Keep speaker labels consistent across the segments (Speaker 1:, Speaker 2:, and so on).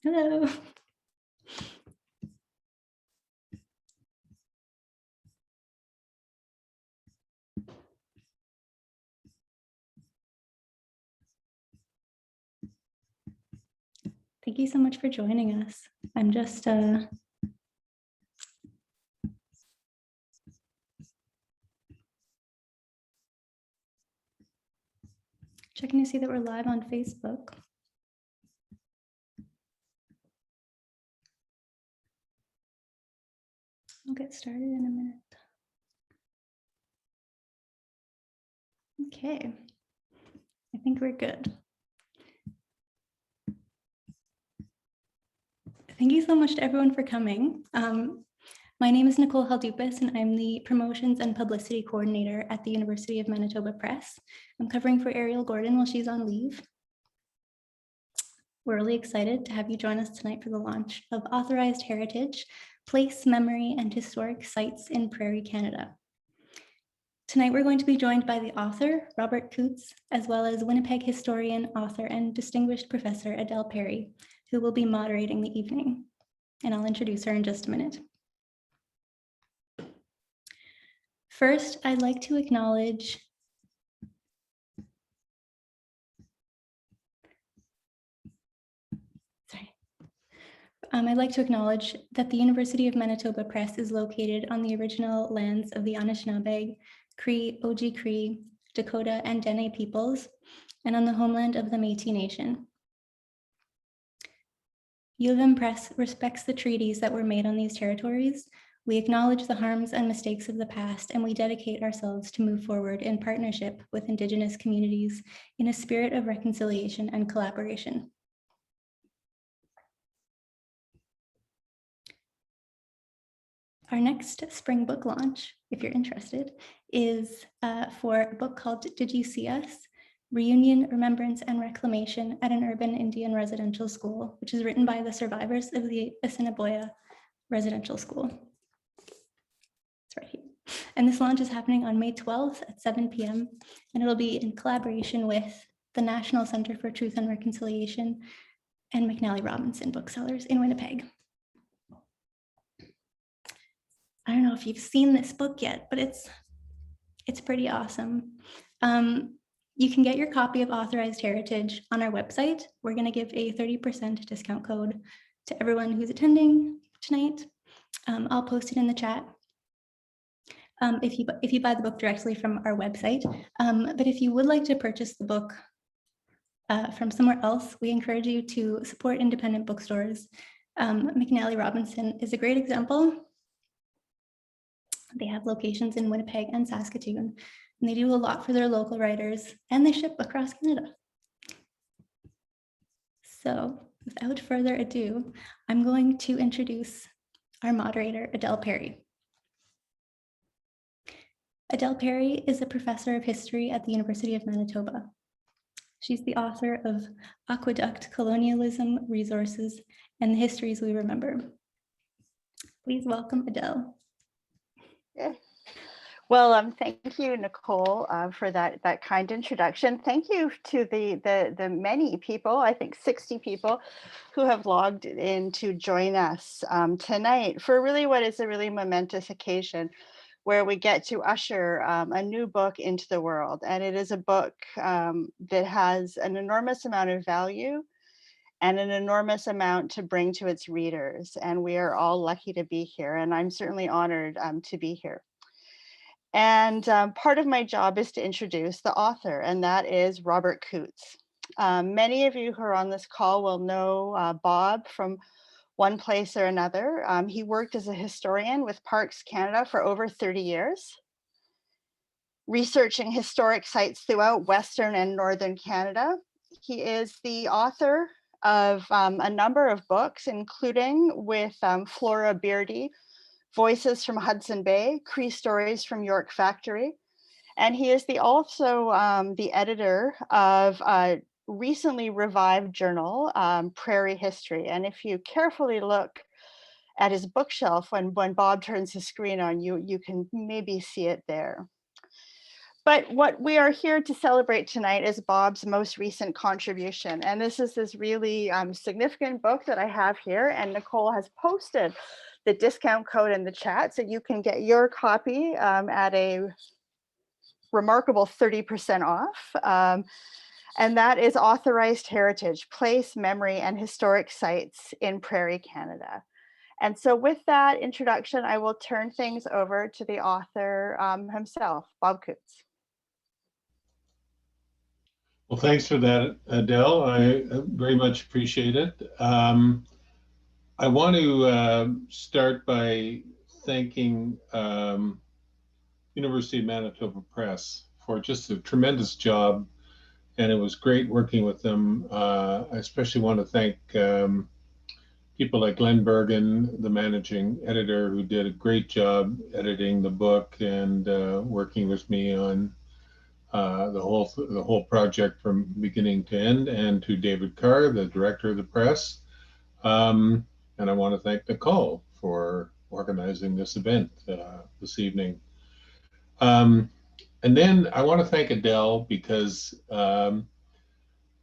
Speaker 1: Hello. Thank you so much for joining us. I'm just checking to see that we're live on Facebook. I'll get started in a minute. Okay, I think we're good. Thank you so much to everyone for coming. My name is Nicole Haldupas, and I'm the Promotions and Publicity Coordinator at the University of Manitoba Press. I'm covering for Ariel Gordon while she's on leave. We're really excited to have you join us tonight for the launch of Authorized Heritage, Place, Memory, and Historic Sites in Prairie Canada. Tonight, we're going to be joined by the author, Robert Coutts, as well as Winnipeg historian, author, and distinguished professor, Adele Perry, who will be moderating the evening. And I'll introduce her in just a minute. First, I'd like to acknowledge that the University of Manitoba Press is located on the original lands of the Anishinaabe, Cree, Oji-Cree, Dakota, and Dene peoples, and on the homeland of the Métis Nation. UofM Press respects the treaties that were made on these territories. We acknowledge the harms and mistakes of the past, and we dedicate ourselves to move forward in partnership with Indigenous communities in a spirit of reconciliation and collaboration. Our next spring book launch, if you're interested, is for a book called Did You See Us? Reunion, Remembrance, and Reclamation at an Urban Indian Residential School, which is written by the survivors of the Assiniboia Residential School. It's right here. And this launch is happening on May 12th at 7 p.m. and it'll be in collaboration with the National Center for Truth and Reconciliation and McNally Robinson Booksellers in Winnipeg. I don't know if you've seen this book yet, but it's pretty awesome. You can get your copy of Authorized Heritage on our website. We're going to give a 30% discount code to everyone who's attending tonight. I'll post it in the chat if you buy the book directly from our website. But if you would like to purchase the book from somewhere else, we encourage you to support independent bookstores. McNally Robinson is a great example. They have locations in Winnipeg and Saskatoon, and they do a lot for their local writers, and they ship across Canada. So without further ado, I'm going to introduce our moderator, Adele Perry. Adele Perry is a professor of history at the University of Manitoba. She's the author of Aqueduct, Colonialism, Resources, and the Histories We Remember. Please welcome Adele.
Speaker 2: Yeah. Well, thank you, Nicole, for that kind introduction. Thank you to the many people, I think 60 people, who have logged in to join us tonight for really what is a really momentous occasion, where we get to usher a new book into the world. And it is a book that has an enormous amount of value and an enormous amount to bring to its readers. And we are all lucky to be here. And I'm certainly honored to be here. And part of my job is to introduce the author, and that is Robert Coutts. Many of you who are on this call will know Bob from one place or another. He worked as a historian with Parks Canada for over 30 years, researching historic sites throughout Western and Northern Canada. He is the author of a number of books, including with Flora Beardy, Voices from Hudson Bay, Cree Stories from York Factory. And he is also the editor of a recently revived journal, Prairie History. And if you carefully look at his bookshelf when Bob turns his screen on, you can maybe see it there. But what we are here to celebrate tonight is Bob's most recent contribution. And this is this really significant book that I have here. And Nicole has posted the discount code in the chat, so you can get your copy at a remarkable 30% off. And that is Authorized Heritage, Place, Memory, and Historic Sites in Prairie Canada. And so with that introduction, I will turn things over to the author himself, Bob Coutts.
Speaker 3: Well, thanks for that, Adele. I very much appreciate it. I want to start by thanking University of Manitoba Press for just a tremendous job, and it was great working with them. I especially want to thank people like Glenn Bergen, the managing editor, who did a great job editing the book and working with me on the whole project from beginning to end, and to David Carr, the director of the press. And I want to thank Nicole for organizing this event this evening. And then I want to thank Adele because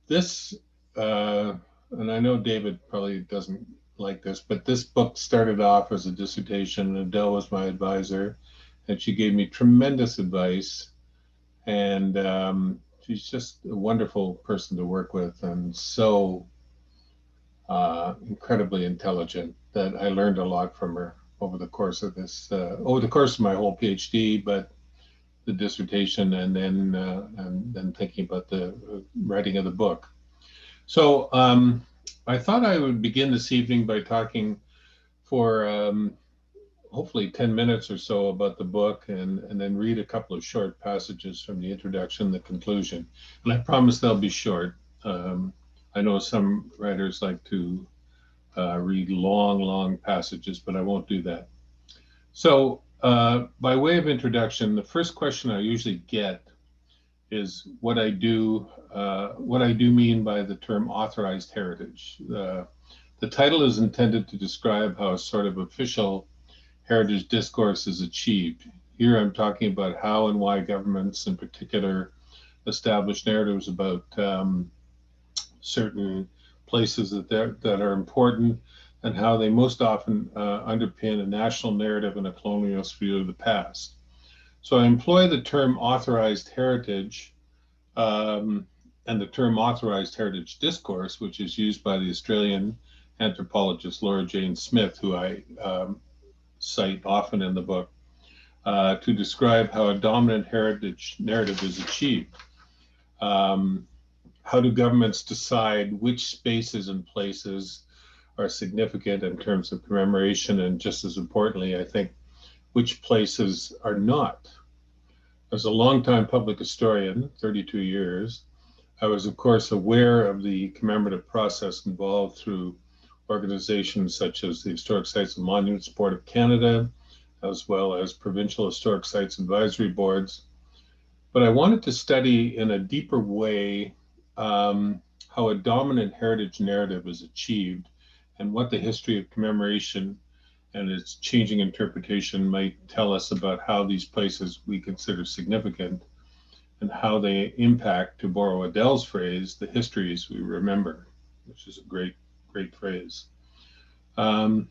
Speaker 3: this, and I know David probably doesn't like this, but this book started off as a dissertation, and Adele was my advisor, and she gave me tremendous advice. And she's just a wonderful person to work with, and so incredibly intelligent that I learned a lot from her over the course of this, over the course of my whole PhD, but the dissertation, and then thinking about the writing of the book. So I thought I would begin this evening by talking for hopefully 10 minutes or so about the book, and then read a couple of short passages from the introduction, the conclusion. And I promise they'll be short. I know some writers like to read long passages, but I won't do that. So by way of introduction, the first question I usually get is what I do mean by the term authorized heritage. The title is intended to describe how a sort of official heritage discourse is achieved. Here I'm talking about how and why governments in particular establish narratives about certain places that are important, and how they most often underpin a national narrative and a colonialist view of the past. So I employ the term authorized heritage and the term authorized heritage discourse, which is used by the Australian anthropologist Laura Jane Smith, who I cite often in the book, to describe how a dominant heritage narrative is achieved. How do governments decide which spaces and places are significant in terms of commemoration, and just as importantly, I think, which places are not? As a longtime public historian, 32 years, I was of course aware of the commemorative process involved through organizations such as the Historic Sites and Monuments Board of Canada, as well as provincial historic sites advisory boards. But I wanted to study in a deeper way how a dominant heritage narrative is achieved, and what the history of commemoration and its changing interpretation might tell us about how these places we consider significant, and how they impact, to borrow Adele's phrase, the histories we remember, which is a great phrase. In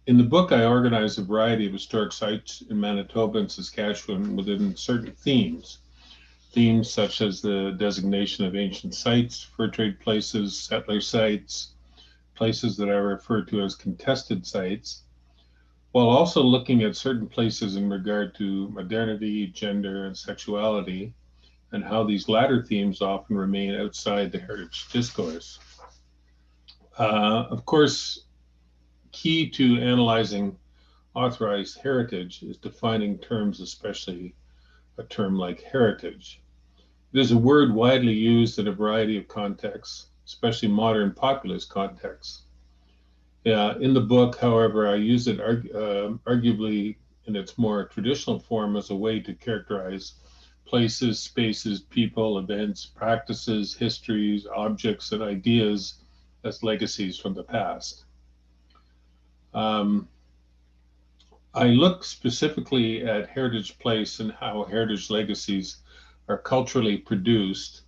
Speaker 3: the book, I organize a variety of historic sites in Manitoba and Saskatchewan within certain themes. Themes such as the designation of ancient sites, fur trade places, settler sites, places that I refer to as contested sites, while also looking at certain places in regard to modernity, gender, and sexuality, and how these latter themes often remain outside the heritage discourse. Of course, key to analyzing authorized heritage is defining terms, especially a term like heritage. It is a word widely used in a variety of contexts, especially modern populist contexts. In the book, however, I use it arguably in its more traditional form as a way to characterize places, spaces, people, events, practices, histories, objects, and ideas as legacies from the past. I look specifically at Heritage Place and how heritage legacies are culturally produced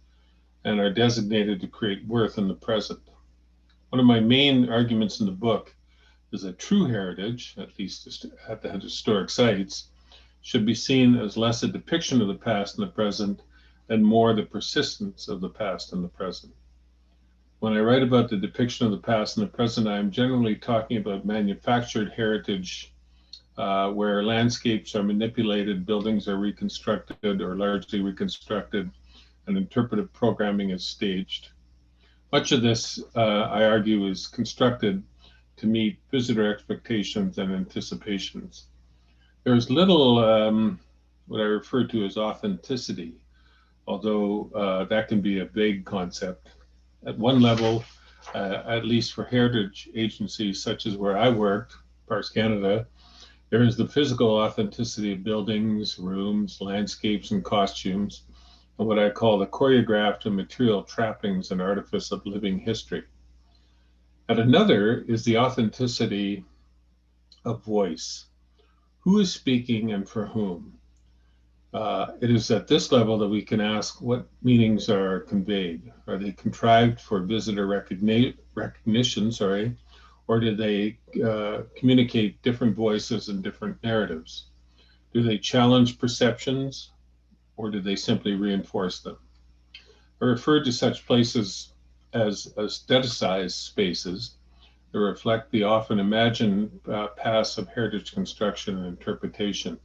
Speaker 3: and are designated to create worth in the present. One of my main arguments in the book is that true heritage, at least at the historic sites, should be seen as less a depiction of the past and the present and more the persistence of the past and the present. When I write about the depiction of the past and the present, I am generally talking about manufactured heritage where landscapes are manipulated, buildings are reconstructed or largely reconstructed, and interpretive programming is staged. Much of this, I argue, is constructed to meet visitor expectations and anticipations. There's little what I refer to as authenticity, although that can be a vague concept. At one level, at least for heritage agencies such as where I worked, Prairie Canada, there is the physical authenticity of buildings, rooms, landscapes, and costumes, and what I call the choreographed and material trappings and artifice of living history. At another is the authenticity of voice. Who is speaking and for whom? It is at this level that we can ask what meanings are conveyed. Are they contrived for visitor recognition, or do they communicate different voices and different narratives? Do they challenge perceptions, or do they simply reinforce them? I refer to such places as aestheticized spaces that reflect the often imagined paths of heritage construction and interpretation.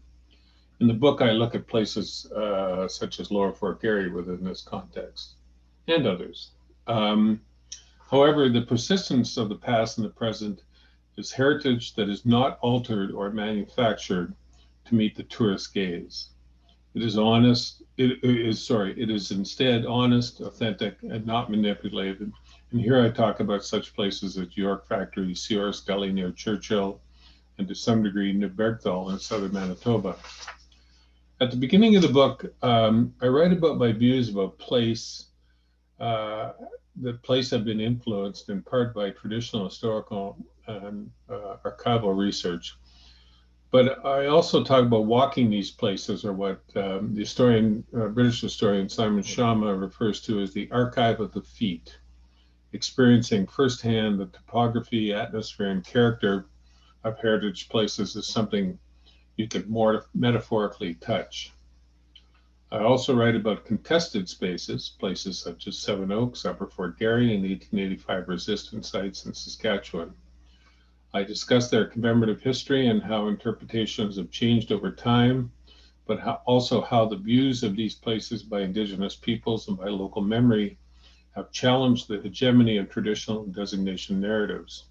Speaker 3: In the book, I look at places such as Lower Fort Garry within this context, and others. However, the persistence of the past and the present is heritage that is not altered or manufactured to meet the tourist gaze. It is honest, it is instead honest, authentic, and not manipulated. And here I talk about such places as York Factory, Sears Gully near Churchill, and to some degree New Bergthal in southern Manitoba. At the beginning of the book, I write about my views about place. That place have been influenced in part by traditional historical and archival research. But I also talk about walking these places, or what the historian, British historian Simon Schama refers to as the archive of the feet, experiencing firsthand the topography, atmosphere, and character of heritage places is something you could more metaphorically touch. I also write about contested spaces, places such as Seven Oaks, Upper Fort Garry, and the 1885 resistance sites in Saskatchewan. I discuss their commemorative history and how interpretations have changed over time, but also how the views of these places by Indigenous peoples and by local memory have challenged the hegemony of traditional designation narratives.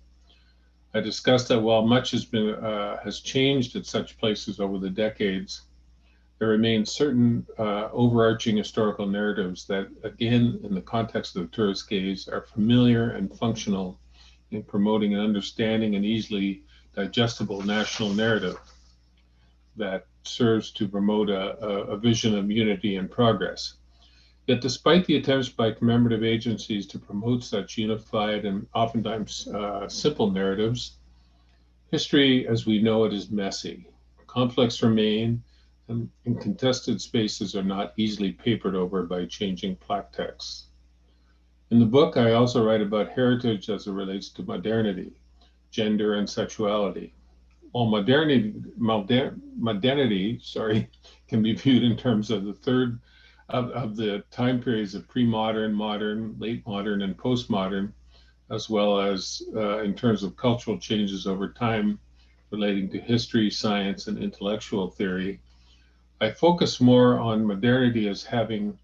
Speaker 3: I discuss that while much has changed at such places over the decades, there remain certain overarching historical narratives that, again, in the context of the tourist gaze, are familiar and functional in promoting an understanding and easily digestible national narrative that serves to promote a vision of unity and progress. Yet despite the attempts by commemorative agencies to promote such unified and oftentimes simple narratives, history as we know it is messy. Conflicts remain, and contested spaces are not easily papered over by changing plaque texts. In the book, I also write about heritage as it relates to modernity, gender, and sexuality. While modernity can be viewed in terms of the third of the time periods of pre-modern, modern, late modern, and postmodern, as well as in terms of cultural changes over time relating to history, science, and intellectual theory, I focus more on modernity as having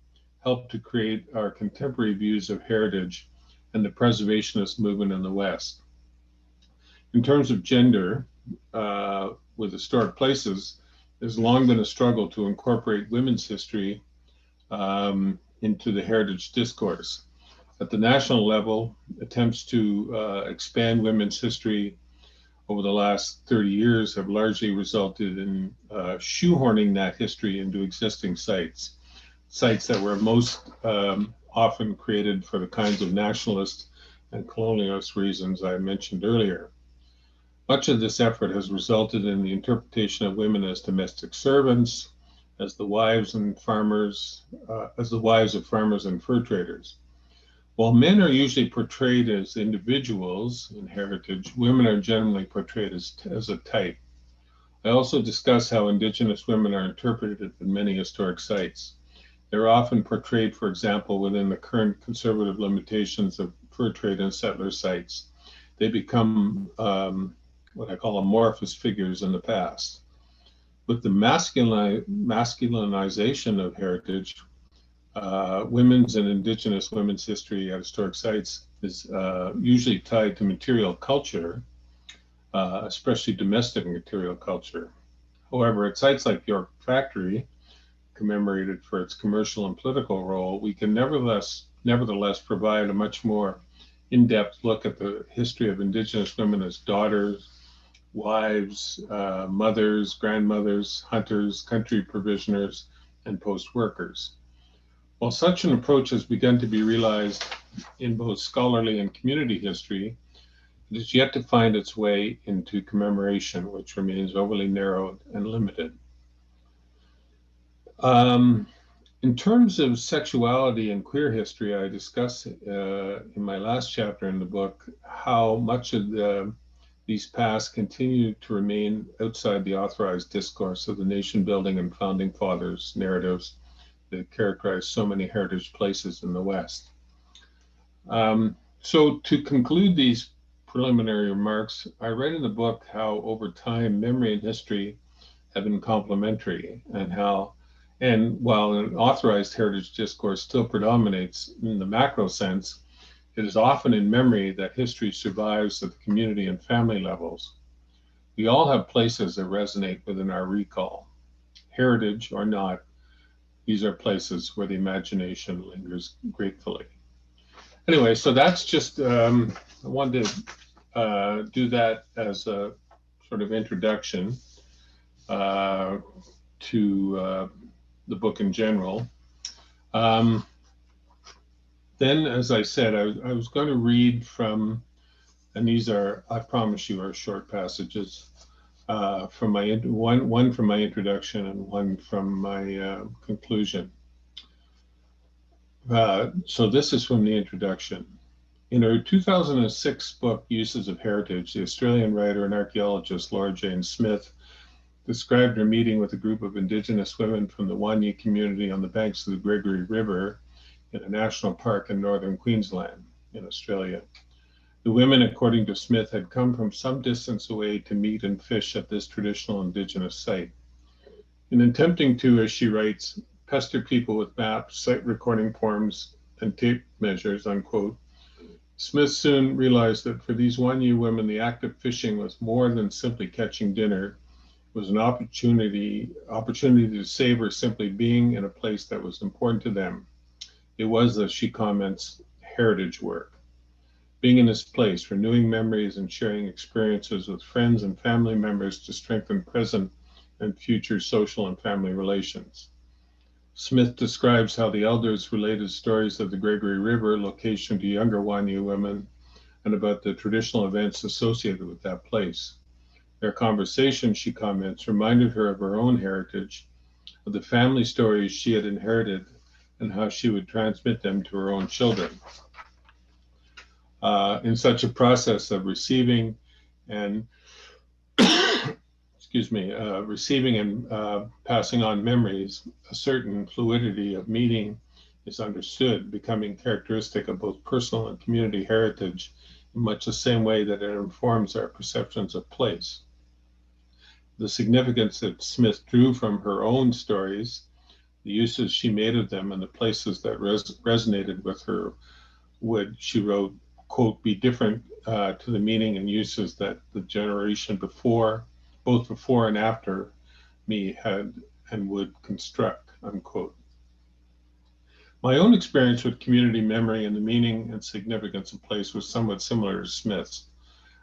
Speaker 3: helped to create our contemporary views of heritage and the preservationist movement in the West. In terms of gender, with historic places, there's long been a struggle to incorporate women's history into the heritage discourse. At the national level, attempts to expand women's history over the last 30 years have largely resulted in shoehorning that history into existing sites that were most often created for the kinds of nationalist and colonialist reasons I mentioned earlier. Much of this effort has resulted in the interpretation of women as domestic servants, as the wives of farmers and fur traders. While men are usually portrayed as individuals in heritage, women are generally portrayed as a type. I also discuss how Indigenous women are interpreted in many historic sites. They're often portrayed, for example, within the current conservative limitations of fur trade and settler sites. They become what I call amorphous figures in the past. With the masculinization of heritage, women's and Indigenous women's history at historic sites is usually tied to material culture, especially domestic material culture. However, at sites like York Factory, commemorated for its commercial and political role, we can nevertheless provide a much more in-depth look at the history of Indigenous women as daughters, wives, mothers, grandmothers, hunters, country provisioners, and post workers. While such an approach has begun to be realized in both scholarly and community history, it is yet to find its way into commemoration, which remains overly narrowed and limited. In terms of sexuality and queer history, I discuss in my last chapter in the book how much of these pasts continue to remain outside the authorized discourse of the nation building and founding fathers narratives that characterize so many heritage places in the West. So to conclude these preliminary remarks, I write in the book how over time memory and history have been complementary, and while an authorized heritage discourse still predominates in the macro sense, it is often in memory that history survives at the community and family levels. We all have places that resonate within our recall. Heritage or not, these are places where the imagination lingers gratefully. Anyway, so that's just, I wanted to do that as a sort of introduction to the book in general. Then, as I said, I was going to read from, and these are, I promise you, are short passages from my one from my introduction and one from my conclusion. So this is from the introduction. In her 2006 book, Uses of Heritage, the Australian writer and archaeologist Laura Jane Smith described her meeting with a group of Indigenous women from the Wanyee community on the banks of the Gregory River in a national park in northern Queensland in Australia. The women, according to Smith, had come from some distance away to meet and fish at this traditional Indigenous site. In attempting to, as she writes, pester people with maps, site recording forms, and tape measures, unquote, Smith soon realized that for these Wanyee women, the act of fishing was more than simply catching dinner. It was an opportunity to savor simply being in a place that was important to them. It was, as she comments, heritage work. Being in this place, renewing memories and sharing experiences with friends and family members to strengthen present and future social and family relations. Smith describes how the elders related stories of the Gregory River location to younger Wanyee women and about the traditional events associated with that place. Their conversation, she comments, reminded her of her own heritage, of the family stories she had inherited, and how she would transmit them to her own children. In such a process of receiving and receiving and passing on memories, a certain fluidity of meaning is understood, becoming characteristic of both personal and community heritage in much the same way that it informs our perceptions of place. The significance that Smith drew from her own stories, the uses she made of them, and the places that resonated with her would, she wrote, quote, be different to the meaning and uses that the generation before, both before and after me had and would construct, unquote. My own experience with community memory and the meaning and significance of place was somewhat similar to Smith's.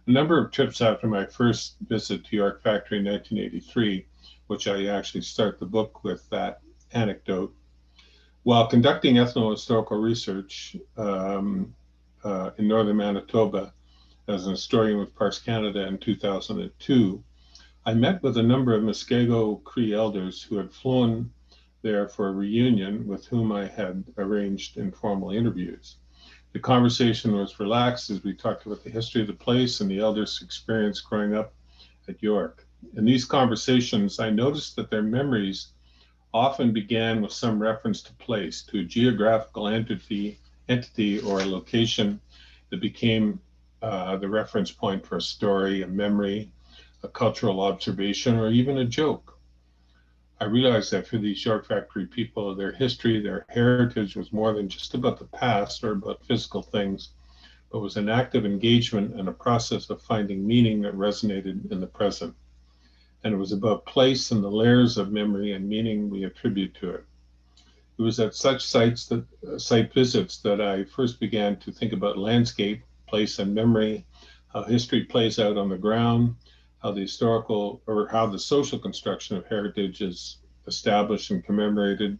Speaker 3: A number of trips after my first visit to York Factory in 1983, which I actually start the book with that anecdote, while conducting ethno-historical research in northern Manitoba as an historian with Parks Canada in 2002, I met with a number of Muskego Cree elders who had flown there for a reunion with whom I had arranged informal interviews. The conversation was relaxed as we talked about the history of the place and the elders' experience growing up at York. In these conversations, I noticed that their memories often began with some reference to place, to a geographical entity or a location that became the reference point for a story, a memory, a cultural observation, or even a joke. I realized that for these York Factory people, their history, their heritage was more than just about the past or about physical things, but was an active engagement and a process of finding meaning that resonated in the present. And it was about place and the layers of memory and meaning we attribute to it. It was at such site visits that I first began to think about landscape, place, and memory, how history plays out on the ground, how the social construction of heritage is established and commemorated,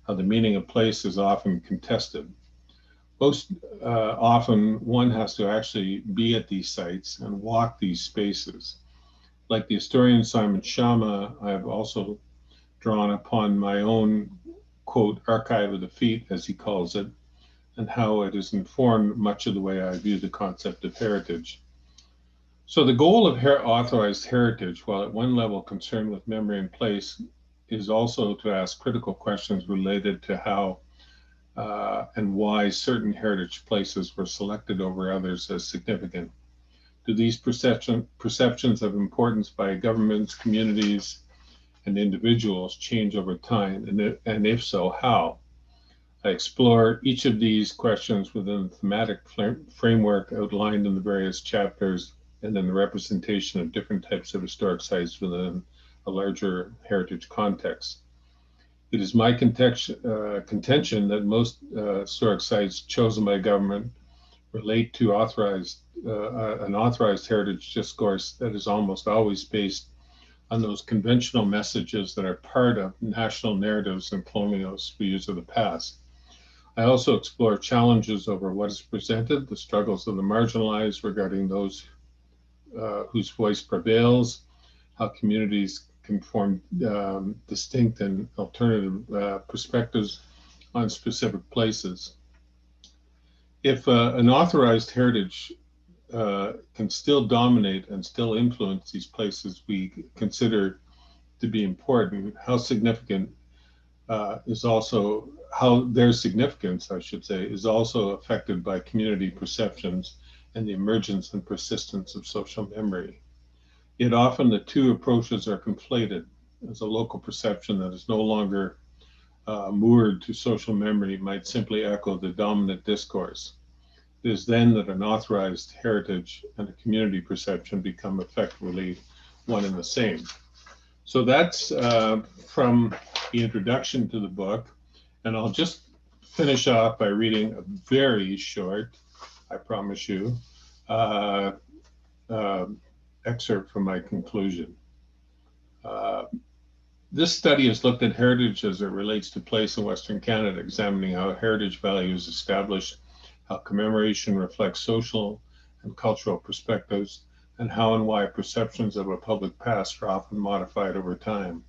Speaker 3: how the meaning of place is often contested. Most often, one has to actually be at these sites and walk these spaces. Like the historian Simon Schama, I have also drawn upon my own, quote, archive of the feet, as he calls it, and how it has informed much of the way I view the concept of heritage. So the goal of authorized heritage, while at one level concerned with memory and place, is also to ask critical questions related to how and why certain heritage places were selected over others as significant. Do these perceptions of importance by governments, communities, and individuals change over time? And if so, how? I explore each of these questions within the thematic framework outlined in the various chapters and in the representation of different types of historic sites within a larger heritage context. It is my contention that most historic sites chosen by government relate to an authorized heritage discourse that is almost always based on those conventional messages that are part of national narratives and colonialist views of the past. I also explore challenges over what is presented, the struggles of the marginalized regarding those whose voice prevails, how communities can form distinct and alternative perspectives on specific places. If an authorized heritage can still dominate and still influence these places we consider to be important, how their significance, I should say, is also affected by community perceptions and the emergence and persistence of social memory. Yet often the two approaches are conflated, as a local perception that is no longer moored to social memory might simply echo the dominant discourse. It is then that an authorized heritage and a community perception become effectively one and the same. So that's from the introduction to the book. And I'll just finish off by reading a very short, I promise you, excerpt from my conclusion. This study has looked at heritage as it relates to place in Western Canada, examining how heritage value is established, how commemoration reflects social and cultural perspectives, and how and why perceptions of a public past are often modified over time.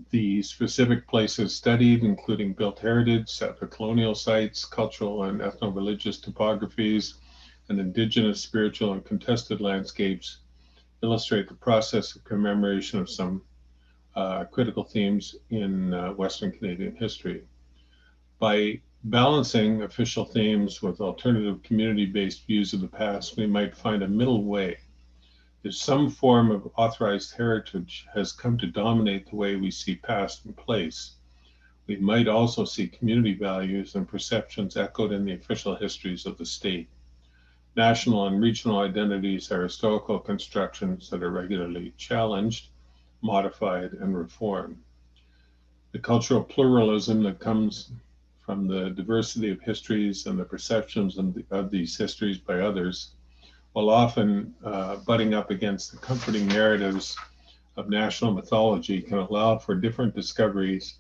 Speaker 3: The specific places studied, including built heritage, settler colonial sites, cultural and ethno-religious topographies, and indigenous, spiritual, and contested landscapes, illustrate the process of commemoration of some critical themes in Western Canadian history. By balancing official themes with alternative community-based views of the past, we might find a middle way. If some form of authorized heritage has come to dominate the way we see past and place, we might also see community values and perceptions echoed in the official histories of the state. National and regional identities are historical constructions that are regularly challenged, modified, and reformed. The cultural pluralism that comes from the diversity of histories and the perceptions of these histories by others, while often butting up against the comforting narratives of national mythology, can allow for different discoveries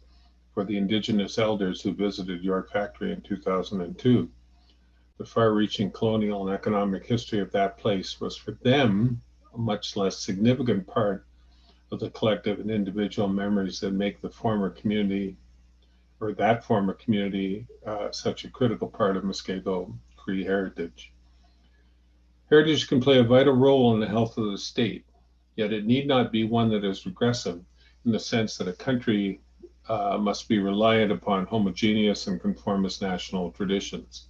Speaker 3: for the Indigenous elders who visited York Factory in 2002. The far-reaching colonial and economic history of that place was for them a much less significant part of the collective and individual memories that make the former community, or that former community, such a critical part of Muskego Cree heritage. Heritage can play a vital role in the health of the state, yet it need not be one that is regressive in the sense that a country must be reliant upon homogeneous and conformist national traditions.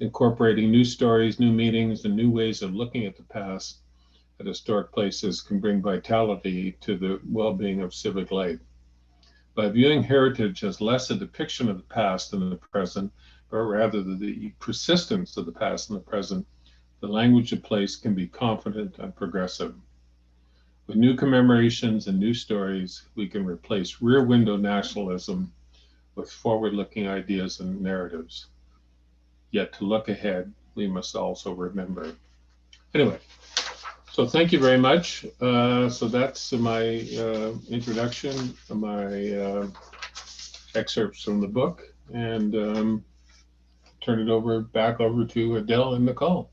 Speaker 3: Incorporating new stories, new meanings, and new ways of looking at the past at historic places can bring vitality to the well-being of civic life. By viewing heritage as less a depiction of the past than the present, but rather the persistence of the past and the present, the language of place can be confident and progressive. With new commemorations and new stories, we can replace rear window nationalism with forward-looking ideas and narratives. Yet to look ahead, we must also remember. Anyway, so thank you very much. So that's my introduction, my excerpts from the book, and turn it back over to Adele and Nicole.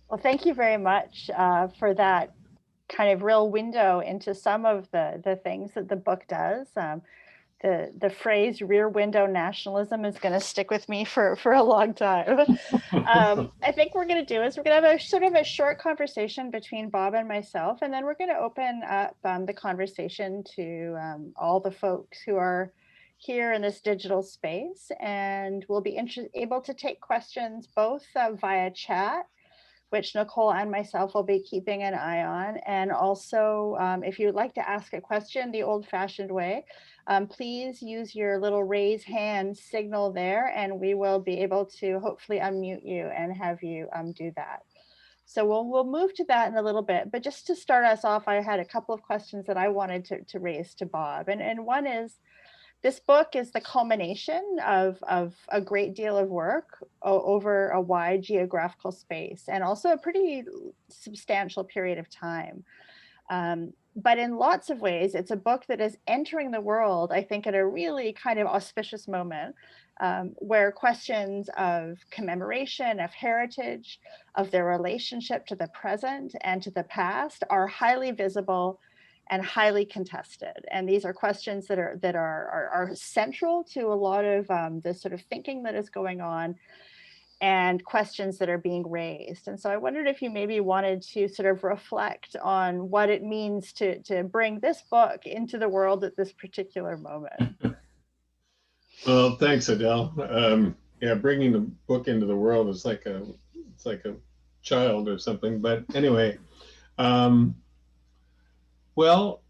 Speaker 2: Well, thank you very much for that kind of real window into some of the things that the book does. The phrase rear window nationalism is going to stick with me for a long time. I think we're going to do is we're going to have a sort of a short conversation between Bob and myself, and then we're going to open up the conversation to all the folks who are here in this digital space, and we'll be able to take questions both via chat, which Nicole and myself will be keeping an eye on. And also, if you'd like to ask a question the old-fashioned way, please use your little raise hand signal there, and we will be able to hopefully unmute you and have you do that. So we'll move to that in a little bit. But just to start us off, I had a couple of questions that I wanted to raise to Bob. And one is, this book is the culmination of a great deal of work over a wide geographical space and also a pretty substantial period of time. But in lots of ways, it's a book that is entering the world, I think, at a really kind of auspicious moment where questions of commemoration, of heritage, of their relationship to the present and to the past are highly visible and highly contested. And these are questions that are central to a lot of the sort of thinking that is going on and questions that are being raised. And so I wondered if you maybe wanted to sort of reflect on what it means to bring this book into the world at this particular moment.
Speaker 3: Well, thanks, Adele. Yeah, bringing the book into the world is like a child or something. But anyway, well,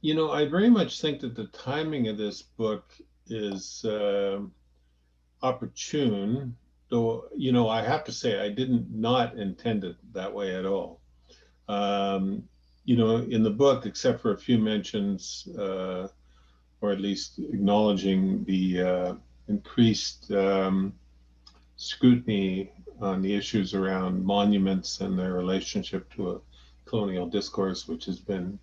Speaker 3: you know, I very much think that the timing of this book is opportune, though, you know, I have to say I didn't not intend it that way at all. You know, in the book, except for a few mentions, or at least acknowledging the increased scrutiny on the issues around monuments and their relationship to a colonial discourse, which has been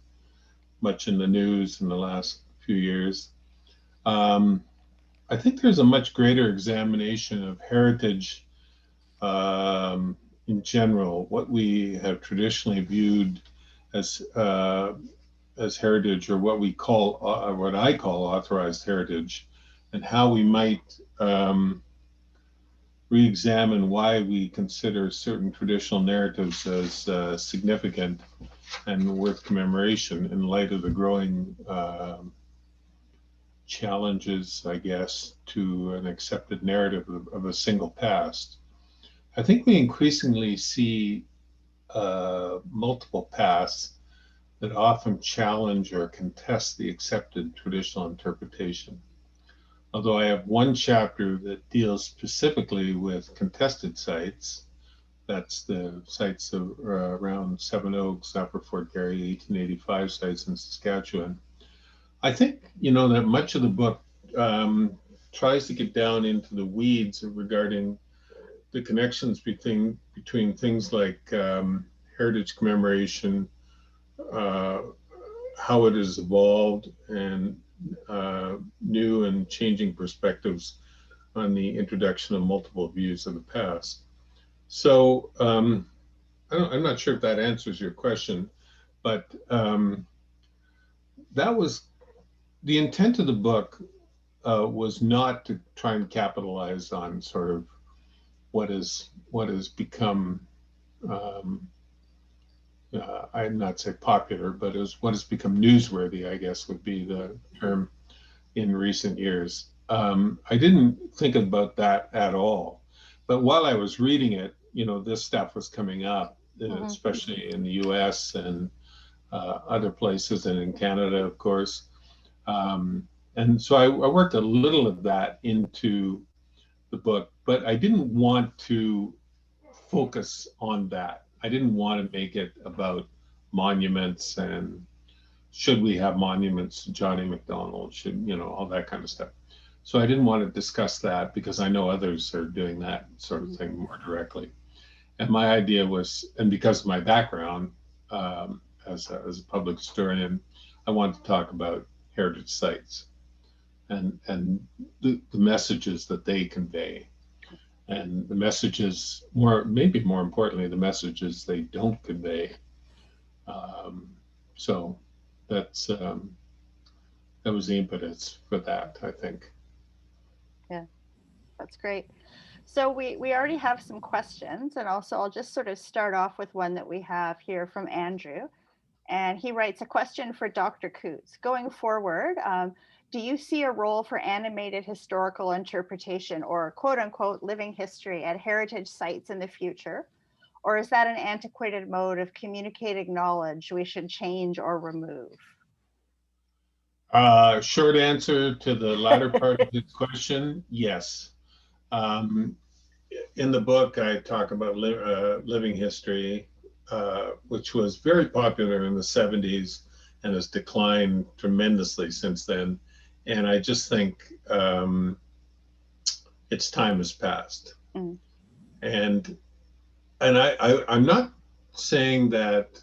Speaker 3: much in the news in the last few years. I think there's a much greater examination of heritage in general, what we have traditionally viewed as heritage, or what we call, what I call authorized heritage, and how we might re-examine why we consider certain traditional narratives as significant and worth commemoration in light of the growing challenges, I guess, to an accepted narrative of a single past. I think we increasingly see multiple pasts that often challenge or contest the accepted traditional interpretation. Although I have one chapter that deals specifically with contested sites, that's the sites of, around Seven Oaks, Upper Fort Garry, 1885 sites in Saskatchewan. I think, you know, that much of the book tries to get down into the weeds regarding the connections between things like heritage commemoration, how it has evolved, and new and changing perspectives on the introduction of multiple views of the past. So I'm not sure if that answers your question, But that was the intent of the book, was not to try and capitalize on sort of what has become, I'd not say popular, but is what has become newsworthy, I guess would be the term, in recent years. I didn't think about that at all. But while I was reading it, this stuff was coming up, especially in the US and other places, and in Canada, of course. And so I worked a little of that into the book, but I didn't want to focus on that. I didn't want to make it about monuments and should we have monuments to Johnny MacDonald, all that kind of stuff. So I didn't want to discuss that because I know others are doing that sort of thing more directly. And my idea was, and because of my background as a public historian, I wanted to talk about heritage sites and the messages that they convey, and the messages, maybe more importantly, the messages they don't convey. So that was the impetus for that, I think.
Speaker 2: Yeah, that's great. So we already have some questions, and also I'll just sort of start off with one that we have here from Andrew. And he writes a question for Dr. Coutts. Going forward, do you see a role for animated historical interpretation, or quote unquote living history, at heritage sites in the future? Or is that an antiquated mode of communicating knowledge we should change or remove?
Speaker 3: Short answer to the latter part of this question, yes. In the book, I talk about living history, which was very popular in the 70s and has declined tremendously since then. And I just think its time has passed. And I'm not saying that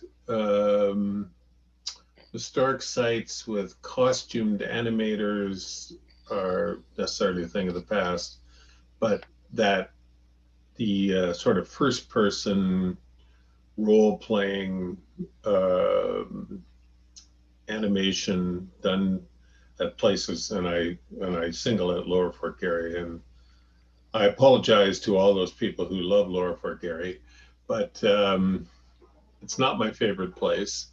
Speaker 3: historic sites with costumed animators are necessarily a thing of the past, but that the sort of first person role-playing animation done at places, and I single out Lower Fort Garry, and I apologize to all those people who love Lower Fort Garry, but it's not my favorite place.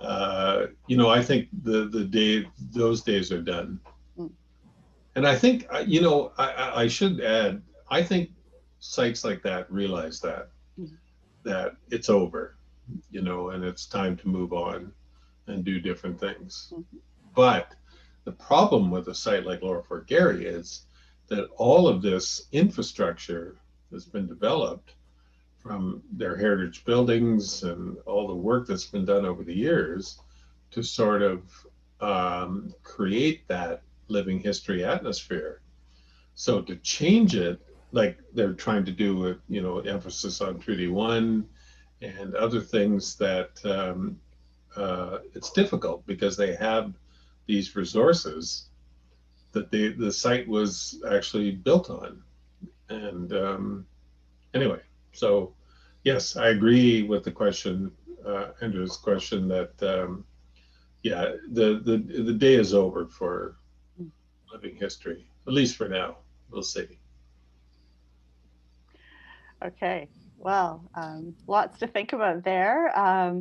Speaker 3: I think those days are done. And I think, I should add, I think sites like that realize that it's over, and it's time to move on and do different things. But the problem with a site like Lower Fort Garry is that all of this infrastructure that's been developed from their heritage buildings and all the work that's been done over the years to sort of create that living history atmosphere. So to change it, like they're trying to do with, emphasis on Treaty 1 and other things, that it's difficult because they have these resources that the site was actually built on. And anyway, so yes, I agree with the question, Andrew's question, that the day is over for living history, at least for now. We'll see.
Speaker 2: Okay, well, lots to think about there. I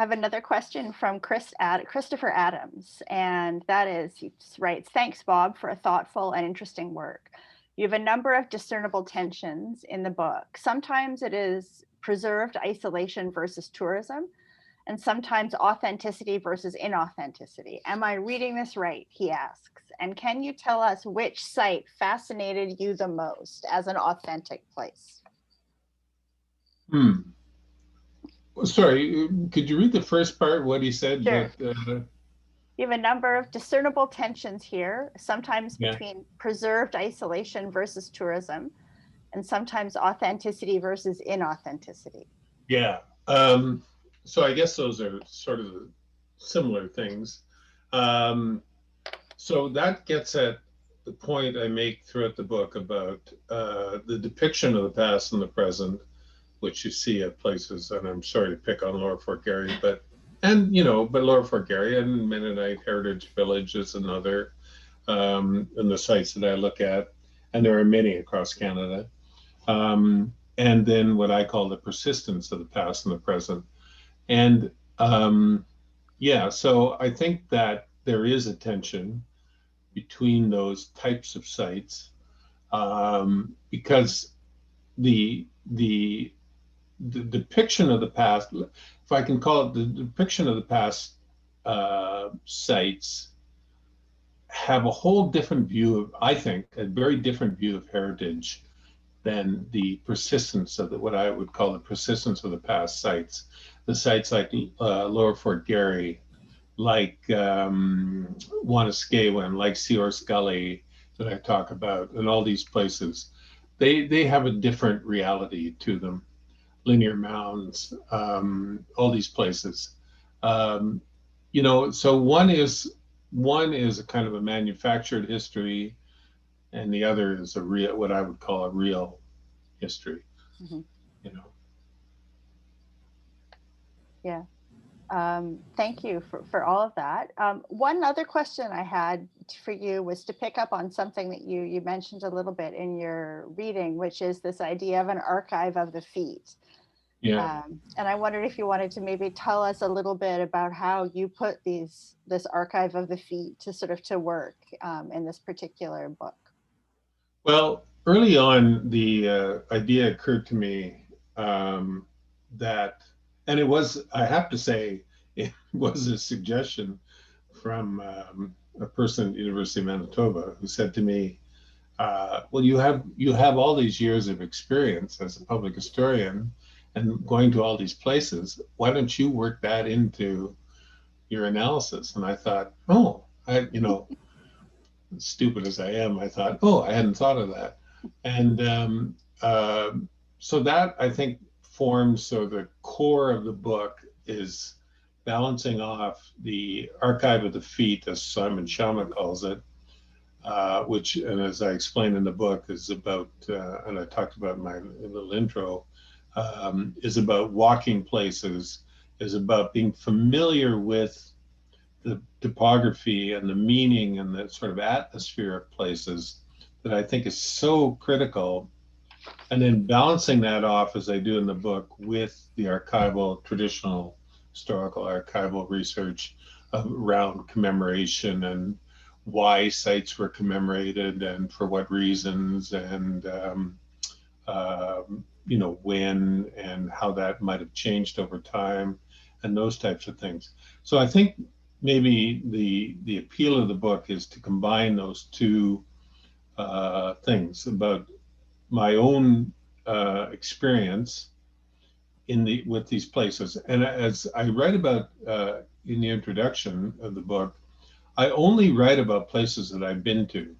Speaker 2: have another question from Christopher Adams, and that is, he writes, thanks, Bob, for a thoughtful and interesting work. You have a number of discernible tensions in the book. Sometimes it is preserved isolation versus tourism, and sometimes authenticity versus inauthenticity. Am I reading this right? He asks. And can you tell us which site fascinated you the most as an authentic place?
Speaker 3: Sorry, could you read the first part, what he said?
Speaker 2: Sure.
Speaker 3: But,
Speaker 2: you have a number of discernible tensions here, sometimes between preserved isolation versus tourism, and sometimes authenticity versus inauthenticity.
Speaker 3: Yeah. So I guess those are sort of similar things. So that gets at the point I make throughout the book about the depiction of the past and the present, which you see at places, and I'm sorry to pick on Lower Fort Garry, but And, but Lower Fort Garry and Mennonite Heritage Village is another, and the sites that I look at, and there are many across Canada. And then what I call the persistence of the past and the present. And yeah, so I think that there is a tension between those types of sites, because the depiction of the past, if I can call it the depiction of the past, sites have a whole different view of, I think, a very different view of heritage than the persistence of what I would call the persistence of the past sites. The sites like Lower Fort Garry, like Wanuskewin, like Seors Gully that I talk about, and all these places, they have a different reality to them. Linear Mounds, all these places. So one is a kind of a manufactured history, and the other is a real, what I would call a real history.
Speaker 2: Mhm.
Speaker 3: You know.
Speaker 2: Yeah. Thank you for all of that. One other question I had for you was to pick up on something that you mentioned a little bit in your reading, which is this idea of an archive of the feet.
Speaker 3: Yeah.
Speaker 2: And I wondered if you wanted to maybe tell us a little bit about how you put this archive of the feet to work in this particular book.
Speaker 3: Well, early on, the idea occurred to me, that, and it was, I have to say, it was a suggestion from a person at the University of Manitoba who said to me, well, you have all these years of experience as a public historian and going to all these places. Why don't you work that into your analysis? And I thought, oh, stupid as I am, I thought, oh, I hadn't thought of that. And uh, so that, I think, forms, so the core of the book is balancing off the archive of the feet, as Simon Schama calls it, which, and as I explained in the book, is about, and I talked about in my little intro, is about walking places, is about being familiar with the topography and the meaning and the sort of atmosphere of places that I think is so critical. And then balancing that off, as I do in the book, with the archival, traditional historical archival research around commemoration and why sites were commemorated and for what reasons, and when and how that might have changed over time, and those types of things. So I think maybe the appeal of the book is to combine those two things about my own experience with these places. And as I write about in the introduction of the book, I only write about places that I've been to.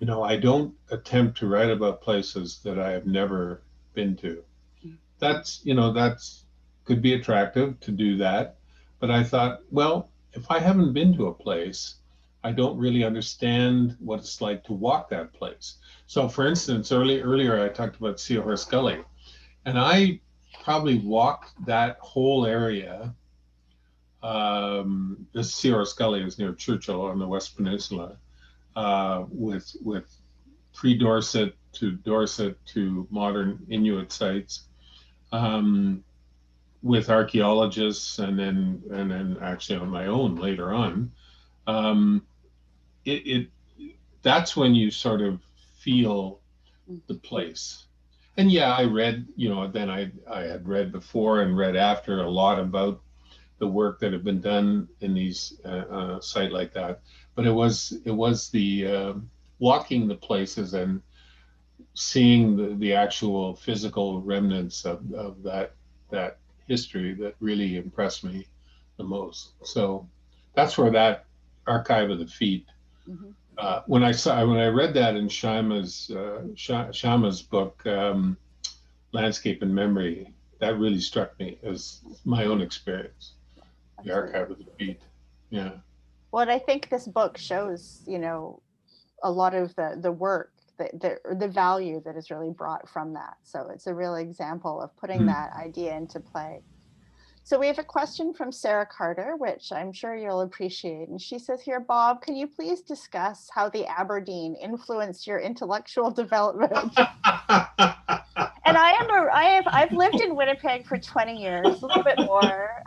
Speaker 3: I don't attempt to write about places that I have never been to. That's could be attractive to do that. But I thought, well, if I haven't been to a place, I don't really understand what it's like to walk that place. So for instance, earlier I talked about Seahorse Gully, and I probably walked that whole area. This Seahorse Gully is near Churchill on the West Peninsula, with pre-Dorset to Dorset to modern Inuit sites, with archaeologists, and then actually on my own later on. Um, it That's when you sort of feel the place. And yeah, I read, then I had read before and read after a lot about the work that had been done in these site like that. But it was the walking the places and seeing the actual physical remnants of that history that really impressed me the most. So that's where that archive of the feet.
Speaker 2: Mm-hmm.
Speaker 3: When I read that in Shama's book, Landscape and Memory, that really struck me as my own experience. The archive of the feet. Yeah.
Speaker 2: Well, I think this book shows, a lot of the work, the value that is really brought from that. So it's a real example of putting that idea into play. So we have a question from Sarah Carter, which I'm sure you'll appreciate. And she says here, Bob, can you please discuss how the Aberdeen influenced your intellectual development? And I've lived in Winnipeg for 20 years, a little bit more.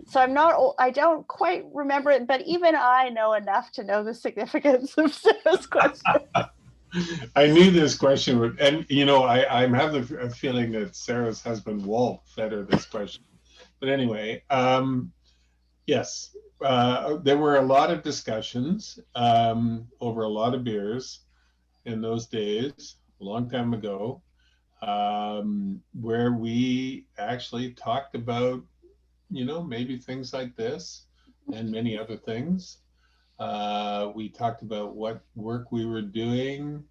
Speaker 2: So I don't quite remember it, but even I know enough to know the significance of Sarah's question.
Speaker 3: I knew this question would, and you know, I have a feeling that Sarah's husband Walt fed her this question. But anyway, yes, there were a lot of discussions over a lot of beers in those days, a long time ago, where we actually talked about, you know, maybe things like this and many other things. We talked about what work we were doing.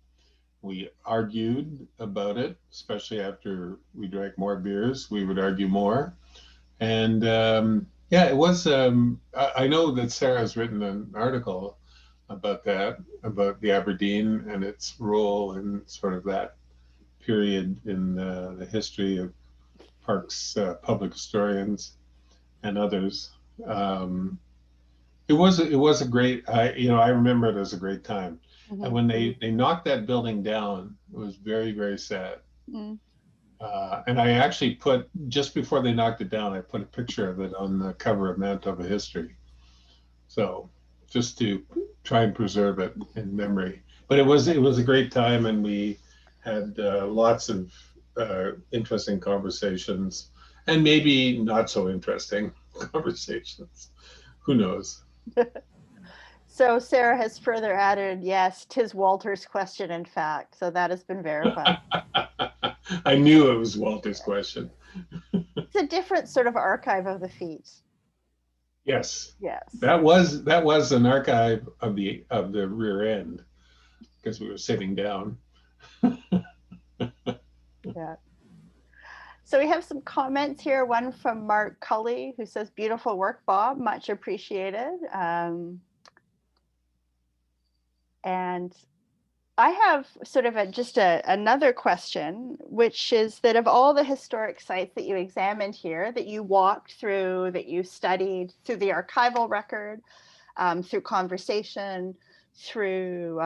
Speaker 3: We argued about it, especially after we drank more beers, we would argue more. And yeah, it was, I know that Sarah's written an article about that, about the Aberdeen and its role in sort of that period in the history of parks, public historians and others. It was a great, you know, I remember it as a great time.
Speaker 2: Mm-hmm.
Speaker 3: And when they knocked that building down, it was very, very sad.
Speaker 2: Mm-hmm.
Speaker 3: And I actually put, just before they knocked it down, I put a picture of it on the cover of Manitoba History. So just to try and preserve it in memory. But it was a great time, and we had lots of interesting conversations, and maybe not so interesting conversations. Who knows?
Speaker 2: So Sarah has further added, yes, 'tis Walter's question, in fact. So that has been verified.
Speaker 3: I knew it was Walter's question.
Speaker 2: It's a different sort of archive of the feat.
Speaker 3: Yes.
Speaker 2: Yes.
Speaker 3: That was an archive of the rear end, because we were sitting down.
Speaker 2: Yeah. So we have some comments here. One from Mark Cully, who says, "Beautiful work, Bob. Much appreciated." And I have sort of another question, which is that of all the historic sites that you examined here, that you walked through, that you studied through the archival record, through conversation, through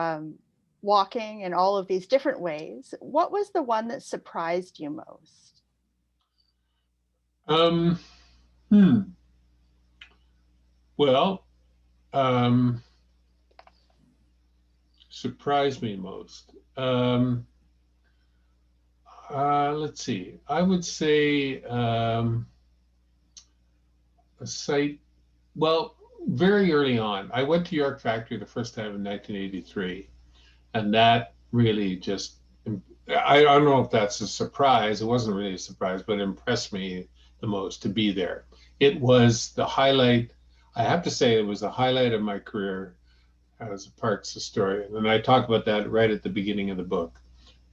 Speaker 2: walking in all of these different ways, what was the one that surprised you most?
Speaker 3: Well, surprised me most. Let's see. I would say a site, well, very early on. I went to York Factory the first time in 1983, and that really just, I don't know if that's a surprise. It wasn't really a surprise, but it impressed me the most to be there. It was the highlight. I have to say it was the highlight of my career as a parks historian. And I talk about that right at the beginning of the book,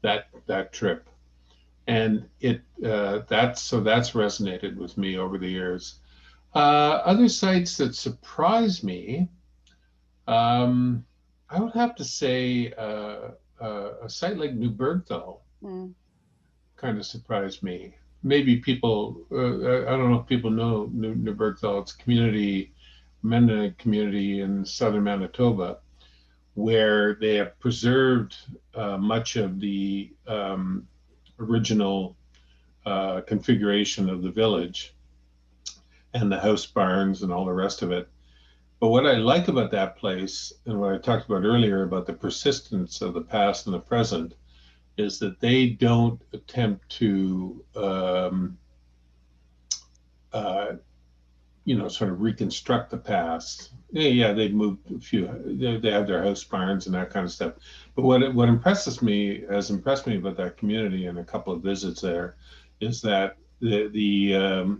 Speaker 3: that trip. And that's resonated with me over the years. Other sites that surprised me, I would have to say a site like New Bergthal kind of surprised me. Maybe people, I don't know if people know New Bergthal. It's a community, Mennonite community in southern Manitoba, where they have preserved much of the original configuration of the village and the house barns and all the rest of it. But what I like about that place, and what I talked about earlier about the persistence of the past and the present, is that they don't attempt to sort of reconstruct the past. Yeah, they've moved a few, they have their house barns and that kind of stuff. But what impressed me about that community and a couple of visits there is that the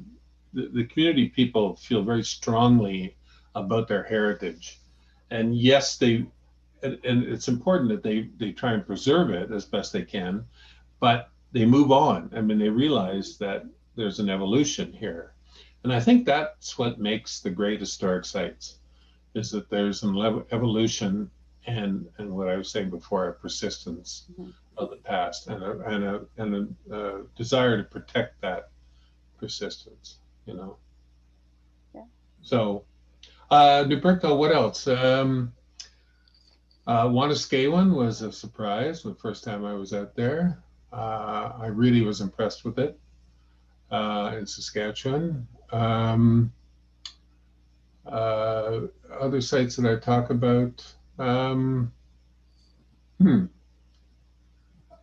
Speaker 3: community people feel very strongly about their heritage. And yes, and it's important that they try and preserve it as best they can, but they move on. I mean, they realize that there's an evolution here. And I think that's what makes the great historic sites, is that there's an evolution and what I was saying before, a persistence of the past and a desire to protect that persistence, you know. So, New Brickell, what else? Wanuskewin was a surprise the first time I was out there. I really was impressed with it in Saskatchewan. Other sites that I talk about. Hmm.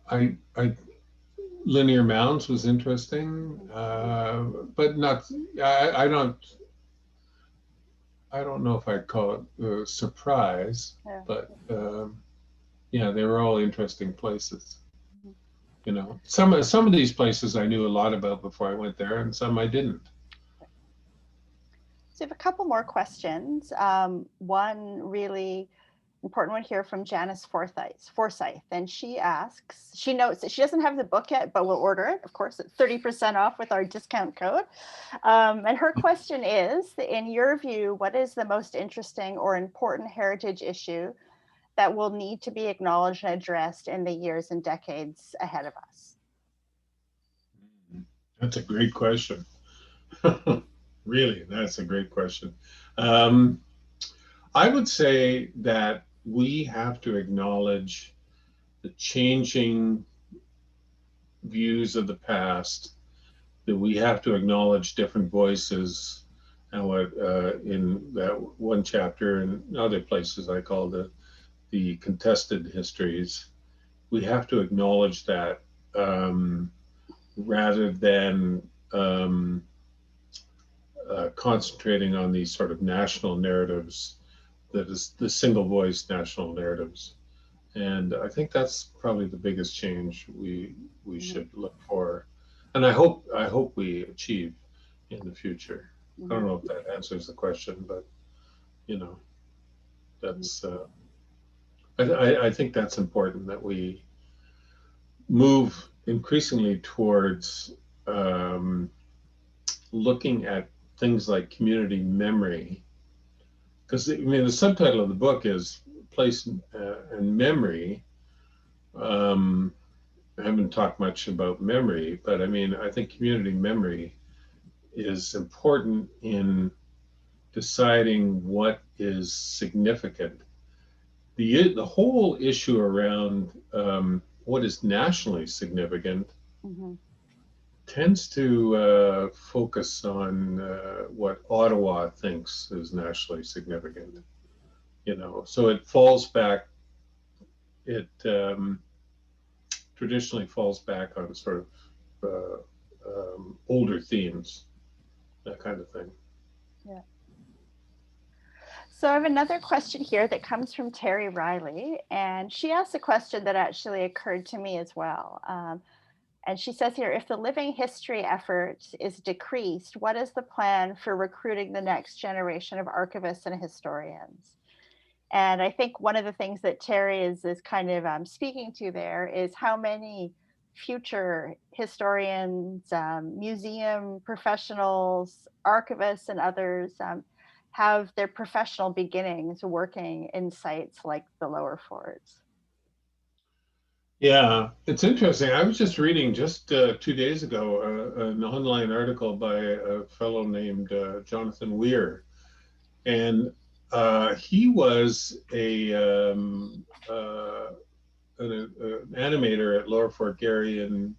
Speaker 3: I Linear Mounds was interesting, but not. I don't know if I'd call it a surprise,
Speaker 2: Yeah.
Speaker 3: but yeah, they were all interesting places.
Speaker 2: Mhm.
Speaker 3: You know, some of these places I knew a lot about before I went there, and some I didn't.
Speaker 2: So I have a couple more questions. One really important one here from Janice Forsyth. And she asks, she notes that she doesn't have the book yet, but will order it. Of course, it's 30% off with our discount code. And her question is, in your view, what is the most interesting or important heritage issue that will need to be acknowledged and addressed in the years and decades ahead of us?
Speaker 3: That's a great question. Really, that's a great question. Um, I would say that we have to acknowledge the changing views of the past, that we have to acknowledge different voices, and what in that one chapter and other places I call the contested histories, we have to acknowledge that rather than concentrating on these sort of national narratives, that is the single voice national narratives. And I think that's probably the biggest change we should look for, and I hope we achieve in the future. I don't know if that answers the question, but you know, that's I think that's important, that we move increasingly towards looking at things like community memory, because I mean the subtitle of the book is Place and Memory. I haven't talked much about memory, but I mean I think community memory is important in deciding what is significant. The whole issue around what is nationally significant tends to focus on what Ottawa thinks is nationally significant. You know, so it falls back. It traditionally falls back on sort of older themes, that kind of thing.
Speaker 2: Yeah. So I have another question here that comes from Terry Riley, and she asked a question that actually occurred to me as well. And she says here, if the living history effort is decreased, what is the plan for recruiting the next generation of archivists and historians? And I think one of the things that Terry is kind of speaking to there is how many future historians, museum professionals, archivists, and others have their professional beginnings working in sites like the lower forts.
Speaker 3: Yeah, it's interesting. I was just reading just 2 days ago an online article by a fellow named Jonathan Weir, and he was an animator at Lower Fort Garry in,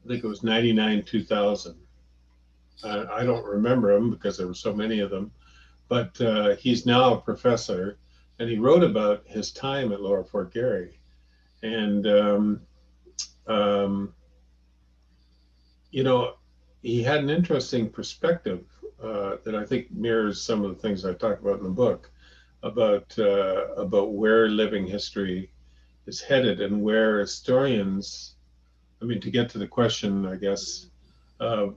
Speaker 3: I think it was 99, 2000. I don't remember him because there were so many of them, but he's now a professor, and he wrote about his time at Lower Fort Garry. And you know, he had an interesting perspective that I think mirrors some of the things I talk about in the book about where living history is headed and where historians. I mean, to get to the question, I guess, of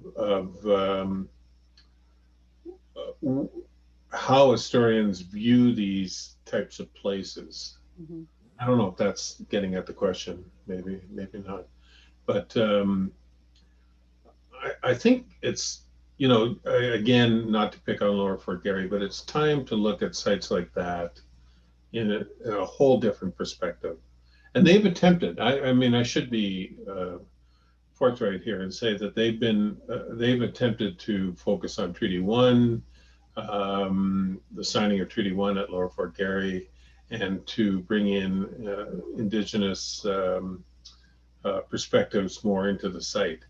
Speaker 3: how historians view these types of places.
Speaker 2: Mm-hmm.
Speaker 3: I don't know if that's getting at the question. Maybe not. But I think it's, you know, again, not to pick on Lower Fort Garry, but it's time to look at sites like that in a whole different perspective. And they've attempted. I mean, I should be forthright here and say that they've attempted to focus on Treaty 1. the signing of Treaty 1 at Lower Fort Garry, and to bring in Indigenous perspectives more into the site.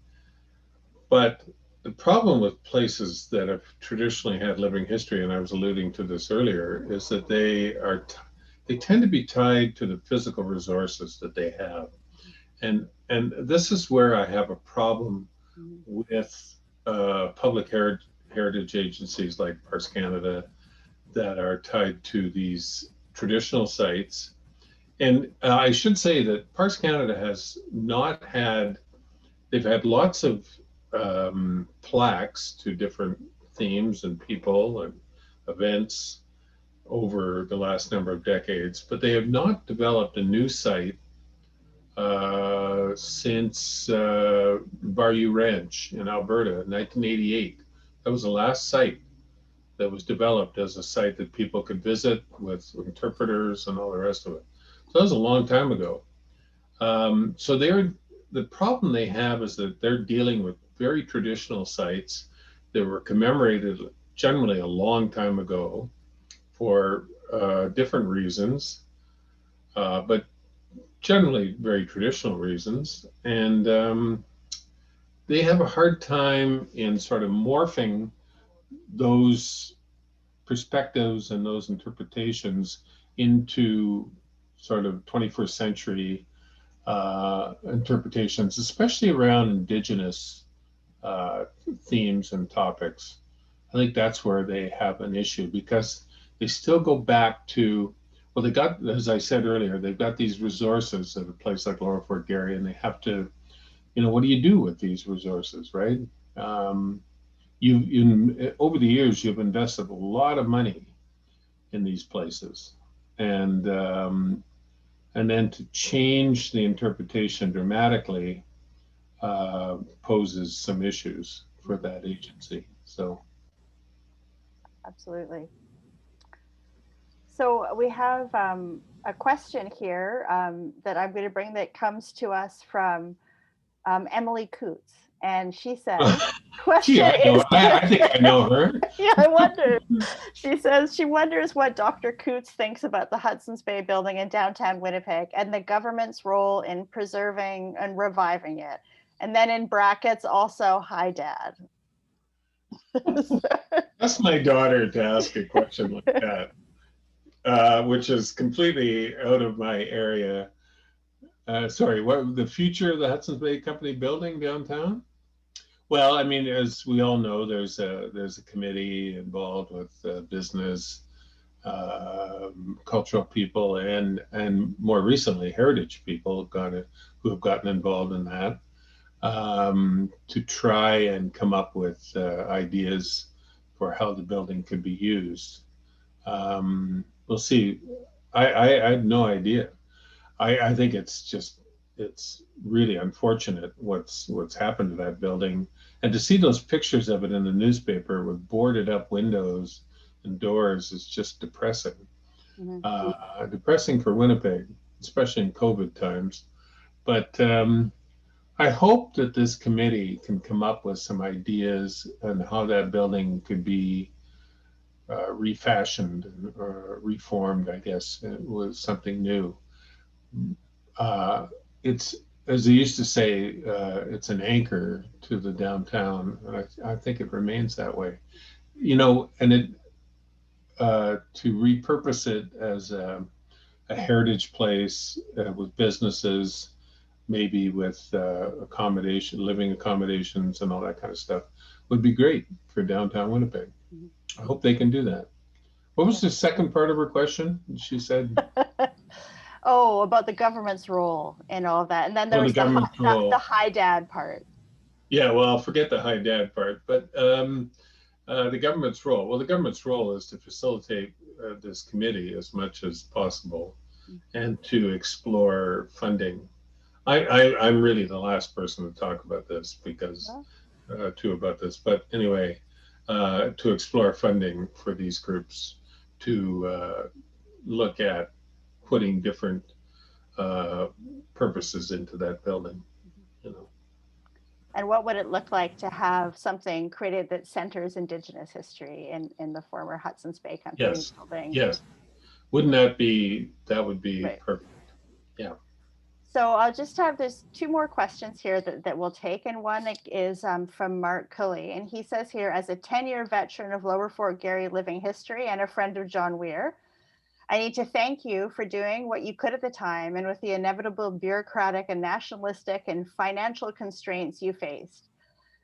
Speaker 3: But the problem with places that have traditionally had living history, and I was alluding to this earlier, is that they tend to be tied to the physical resources that they have. And this is where I have a problem with public heritage agencies like Parks Canada that are tied to these traditional sites. And I should say that Parks Canada has not had, they've had lots of plaques to different themes and people and events over the last number of decades, but they have not developed a new site since Bayou Ranch in Alberta in 1988. That was the last site that was developed as a site that people could visit with interpreters and all the rest of it. So that was a long time ago. So the problem they have is that they're dealing with very traditional sites that were commemorated generally a long time ago for different reasons, but generally very traditional reasons. And they have a hard time in sort of morphing those perspectives and those interpretations into sort of 21st century interpretations, especially around Indigenous themes and topics. I think that's where they have an issue, because they still go back to, well, they got, as I said earlier, they've got these resources at a place like Lower Fort Garry, and they have to, what do you do with these resources, right? Over the years, you've invested a lot of money in these places, and then to change the interpretation dramatically poses some issues for that agency. So,
Speaker 2: absolutely. So we have a question here that I'm going to bring that comes to us from Emily Cootes, and she says,
Speaker 3: "Gee, I think I know her."
Speaker 2: Yeah, I wonder. She says she wonders what Dr. Cootes thinks about the Hudson's Bay building in downtown Winnipeg and the government's role in preserving and reviving it. And then in brackets, also, hi, Dad.
Speaker 3: That's my daughter to ask a question like that, which is completely out of my area. Sorry, what, the future of the Hudson's Bay Company building downtown? Well, I mean, as we all know, there's a committee involved with business, cultural people, and more recently, heritage people who have gotten involved in that to try and come up with ideas for how the building could be used. We'll see. I have no idea. I think it's really unfortunate what's happened to that building, and to see those pictures of it in the newspaper with boarded up windows and doors is just depressing. Mm-hmm. Depressing for Winnipeg, especially in COVID times. But I hope that this committee can come up with some ideas on how that building could be refashioned or reformed, I guess, with something new. It's, as they used to say, it's an anchor to the downtown, and I think it remains that way. And it to repurpose it as a heritage place with businesses, maybe with living accommodations and all that kind of stuff, would be great for downtown Winnipeg. I hope they can do that. What was the second part of her question? She said,
Speaker 2: oh, about the government's role in all of that. And then there was the hi, Dad part.
Speaker 3: Yeah, well, forget the hi, Dad part, but the government's role. Well, the government's role is to facilitate this committee as much as possible and to explore funding. I'm really the last person to talk about this because but anyway, to explore funding for these groups to look at putting different purposes into that building.
Speaker 2: And what would it look like to have something created that centers Indigenous history in the former Hudson's Bay Company
Speaker 3: Yes,
Speaker 2: building?
Speaker 3: yes. Wouldn't that be, that would be
Speaker 2: Right.
Speaker 3: perfect. Yeah.
Speaker 2: So I'll just have, there's two more questions here that we'll take. And one is from Mark Cully. And he says here, as a 10-year veteran of Lower Fort Garry living history and a friend of John Weir, I need to thank you for doing what you could at the time and with the inevitable bureaucratic and nationalistic and financial constraints you faced,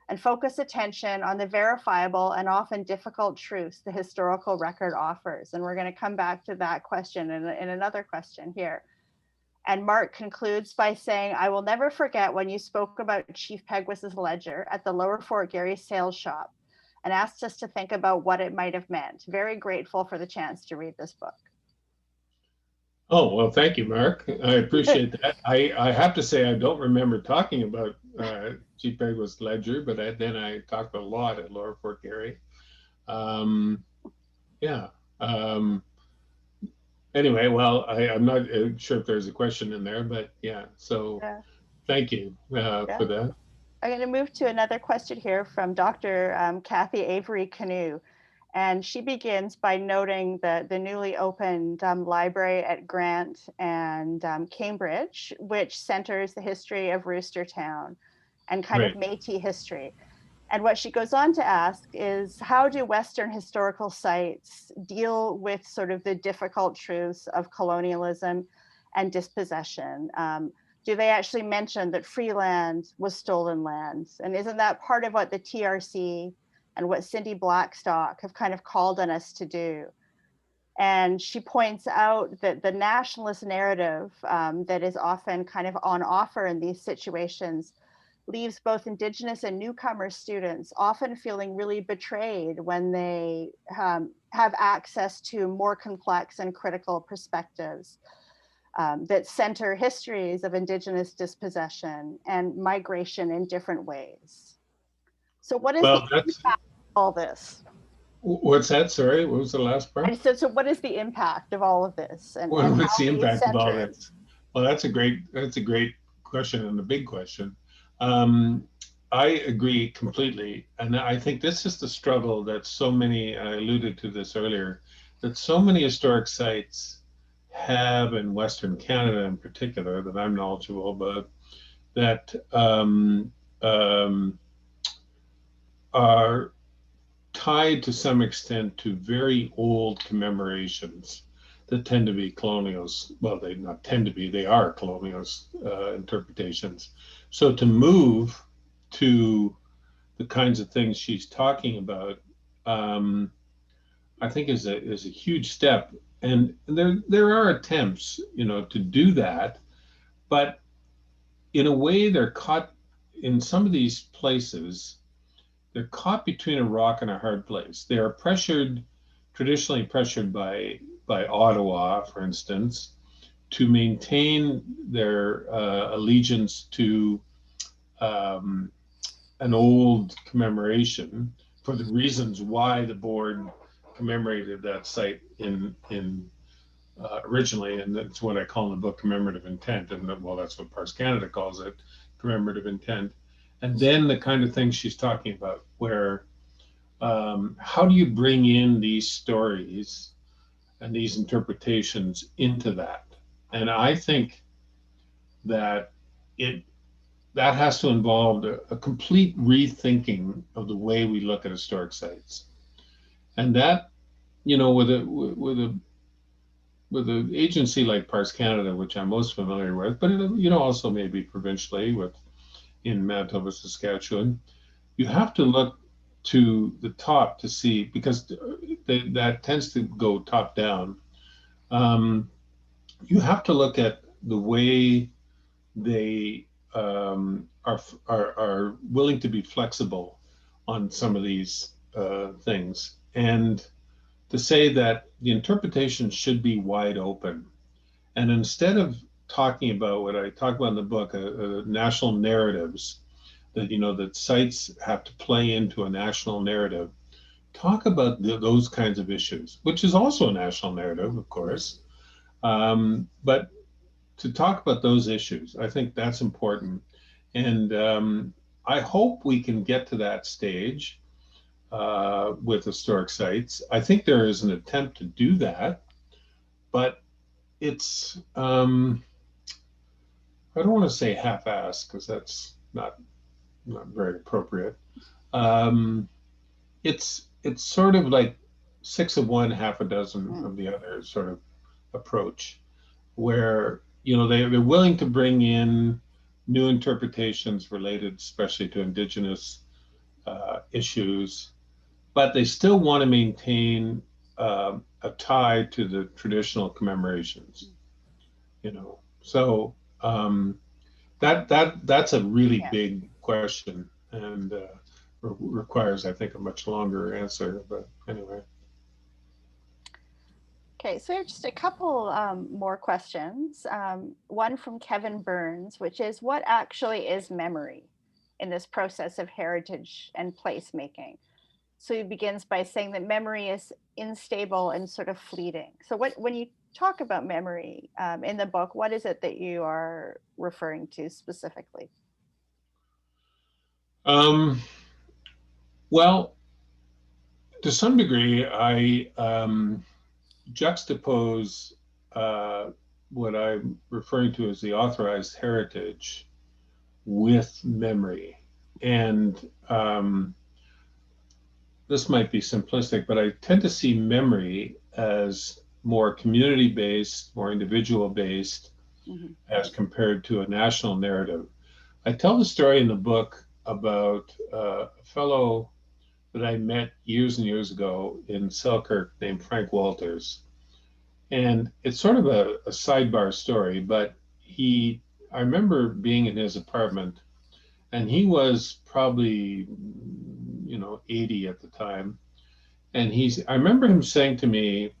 Speaker 2: and focus attention on the verifiable and often difficult truths the historical record offers. And we're going to come back to that question in another question here. And Mark concludes by saying, I will never forget when you spoke about Chief Pegwiss's ledger at the Lower Fort Garry sales shop and asked us to think about what it might have meant. Very grateful for the chance to read this book.
Speaker 3: Oh, well, thank you, Mark. I appreciate that. I have to say, I don't remember talking about Chief Pegwiss's ledger, but then I talked a lot at Lower Fort Garry. Yeah. Anyway, well, I'm not sure if there's a question in there, but yeah. So
Speaker 2: Yeah.
Speaker 3: thank you for that.
Speaker 2: I'm going to move to another question here from Dr. Kathy Avery Canoe. And she begins by noting the newly opened library at Grant and Cambridge, which centers the history of Roostertown and kind of Métis history. And what she goes on to ask is, how do Western historical sites deal with sort of the difficult truths of colonialism and dispossession? Do they actually mention that free land was stolen land? And isn't that part of what the TRC and what Cindy Blackstock have kind of called on us to do? And she points out that the nationalist narrative that is often kind of on offer in these situations leaves both Indigenous and newcomer students often feeling really betrayed when they have access to more complex and critical perspectives that center histories of Indigenous dispossession and migration in different ways. So what is the impact of all this?
Speaker 3: What's that? Sorry, what was the last part?
Speaker 2: And so what is the impact of all of this? And
Speaker 3: what's the impact of all this? Well, that's a great question and a big question. I agree completely. And I think this is the struggle that so many, I alluded to this earlier, that so many historic sites have in Western Canada in particular, that I'm knowledgeable about, that are tied to some extent to very old commemorations that tend to be colonials. Well, they not tend to be, they are colonials interpretations. So to move to the kinds of things she's talking about, I think is a huge step. And there are attempts, to do that, but in a way they're caught in some of these places. They're caught between a rock and a hard place. They are traditionally pressured by Ottawa, for instance, to maintain their allegiance to an old commemoration for the reasons why the board commemorated that site in originally, and that's what I call in the book commemorative intent, and that's what Parks Canada calls it, commemorative intent. And then the kind of things she's talking about, where how do you bring in these stories and these interpretations into that? And I think that that has to involve a complete rethinking of the way we look at historic sites. And that, with an agency like Parks Canada, which I'm most familiar with, but also maybe provincially in Manitoba, Saskatchewan, you have to look to the top to see, because that tends to go top down. You have to look at the way they are willing to be flexible on some of these things, and to say that the interpretation should be wide open. And instead of talking about what I talk about in the book, national narratives, that sites have to play into a national narrative, talk about those kinds of issues, which is also a national narrative, of course. But to talk about those issues, I think that's important. And I hope we can get to that stage with historic sites. I think there is an attempt to do that, but it's, I don't want to say half-assed because that's not very appropriate. It's sort of like 6 of one, half a dozen of the other sort of approach, where they're willing to bring in new interpretations related especially to Indigenous issues, but they still want to maintain a tie to the traditional commemorations. So that's a really big question, and requires, I think, a much longer answer. But anyway.
Speaker 2: Okay, so just a couple more questions. One from Kevin Burns, which is, what actually is memory in this process of heritage and placemaking? So he begins by saying that memory is unstable and sort of fleeting. So when you talk about memory in the book, what is it that you are referring to specifically?
Speaker 3: Well, to some degree, I juxtapose what I'm referring to as the authorized heritage with memory. And this might be simplistic, but I tend to see memory as more community-based, more individual-based, as compared to a national narrative. I tell the story in the book about a fellow that I met years and years ago in Selkirk named Frank Walters. And it's sort of a sidebar story, but I remember being in his apartment, and he was probably, 80 at the time. And I remember him saying to me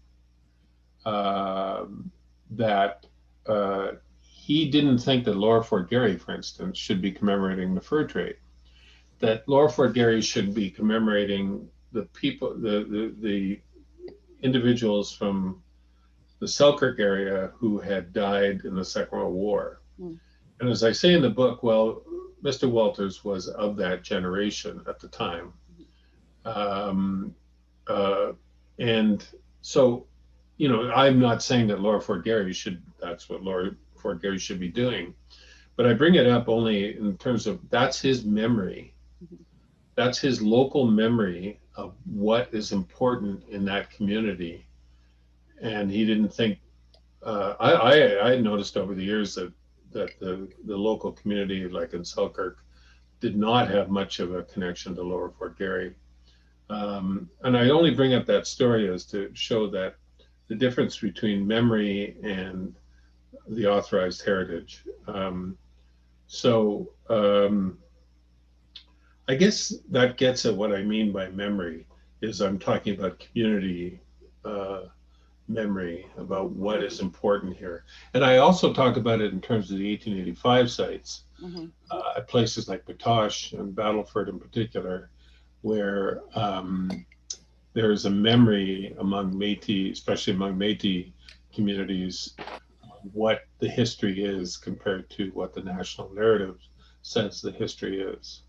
Speaker 3: that he didn't think that Laura Fort Garry, for instance, should be commemorating the fur trade. That Laura Fort Garry should be commemorating the people, the individuals from the Selkirk area who had died in the Second World War. And as I say in the book, well, Mr. Walters was of that generation at the time. And so, I'm not saying that Laura Fort Garry that's what Laura Fort Garry should be doing, but I bring it up only in terms of that's his memory. That's his local memory of what is important in that community. And he didn't think, I noticed over the years that the local community, like in Selkirk, did not have much of a connection to Lower Fort Garry. And I only bring up that story as to show that the difference between memory and the authorized heritage. I guess that gets at what I mean by memory, is I'm talking about community memory, about what is important here. And I also talk about it in terms of the 1885 sites, at places like Batoche and Battleford in particular, where there is a memory among Métis, especially among Métis communities, what the history is compared to what the national narrative says the history is.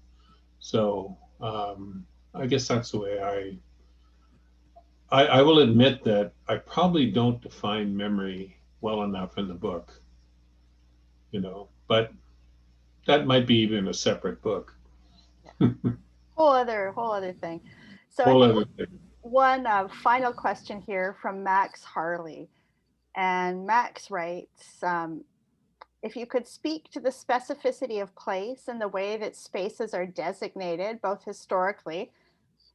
Speaker 3: So I guess that's the way I will admit that I probably don't define memory well enough in the book, but that might be even a separate book.
Speaker 2: Whole other thing. So
Speaker 3: Whole
Speaker 2: I
Speaker 3: other
Speaker 2: think
Speaker 3: thing.
Speaker 2: one final question here from Max Harley. And Max writes, if you could speak to the specificity of place and the way that spaces are designated, both historically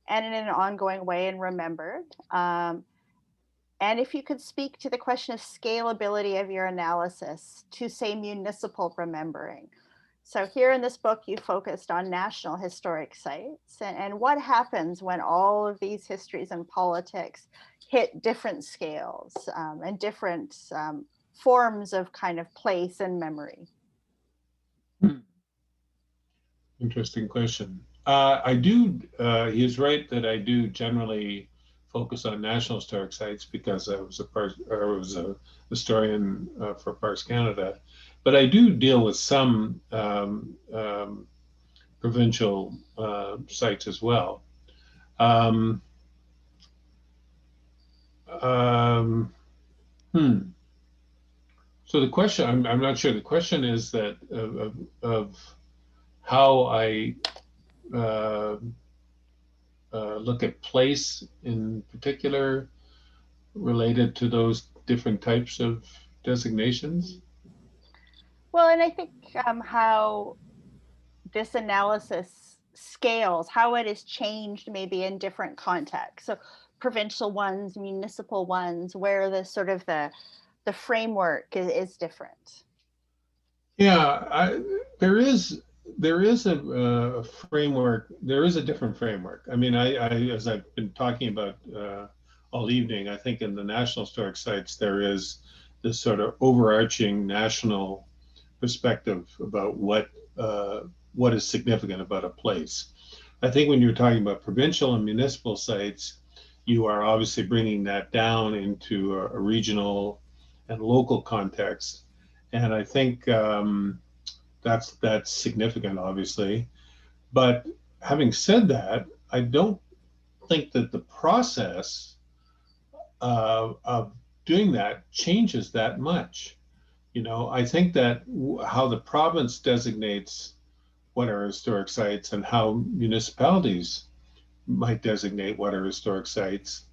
Speaker 2: and in an ongoing way and remembered. And if you could speak to the question of scalability of your analysis to, say, municipal remembering. So here in this book, you focused on national historic sites and what happens when all of these histories and politics hit different scales and different forms of kind of place and memory.
Speaker 3: Interesting question. I do, he's right that I do generally focus on national historic sites because I was a historian for Parks Canada, but I do deal with some provincial sites as well. Um, So the question, I'm not sure. The question is that of how I look at place in particular related to those different types of designations.
Speaker 2: Well, and I think how this analysis scales, how it has changed maybe in different contexts. So provincial ones, municipal ones, where the sort of the framework is different.
Speaker 3: Yeah, there is a framework. There is a different framework. I mean, as I've been talking about all evening, I think in the National Historic Sites there is this sort of overarching national perspective about what is significant about a place. I think when you're talking about provincial and municipal sites, you are obviously bringing that down into a regional and local context. And I think that's significant, obviously. But having said that, I don't think that the process of doing that changes that much. You know, I think that how the province designates what are historic sites and how municipalities might designate what are historic sites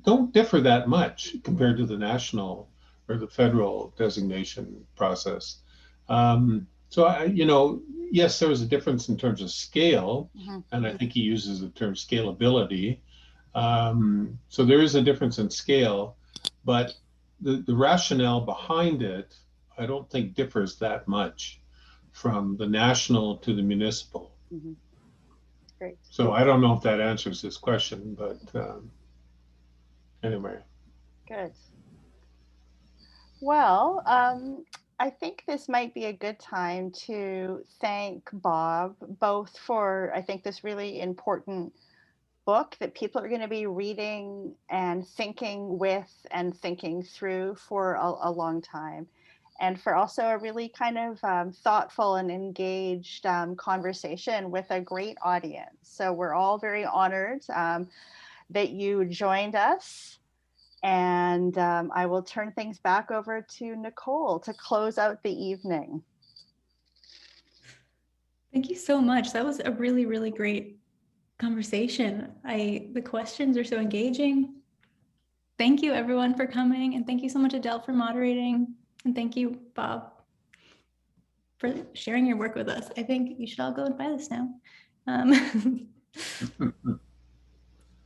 Speaker 3: don't differ that much compared to the national or the federal designation process. So, yes, there was a difference in terms of scale, and I think he uses the term scalability. So there is a difference in scale, but the rationale behind it, I don't think differs that much from the national to the municipal.
Speaker 2: Great.
Speaker 3: So I don't know if that answers this question, but anyway.
Speaker 2: Good. Well, I think this might be a good time to thank Bob, both for, I think, this really important book that people are going to be reading and thinking with and thinking through for a long time, and for also a really kind of thoughtful and engaged conversation with a great audience. So we're all very honored that you joined us. And I will turn things back over to Nicole to close out the evening.
Speaker 1: Thank you so much. That was a really, really great conversation. The questions are so engaging. Thank you everyone for coming, and thank you so much, Adele, for moderating, and thank you, Bob, for sharing your work with us. I think you should all go and buy this now.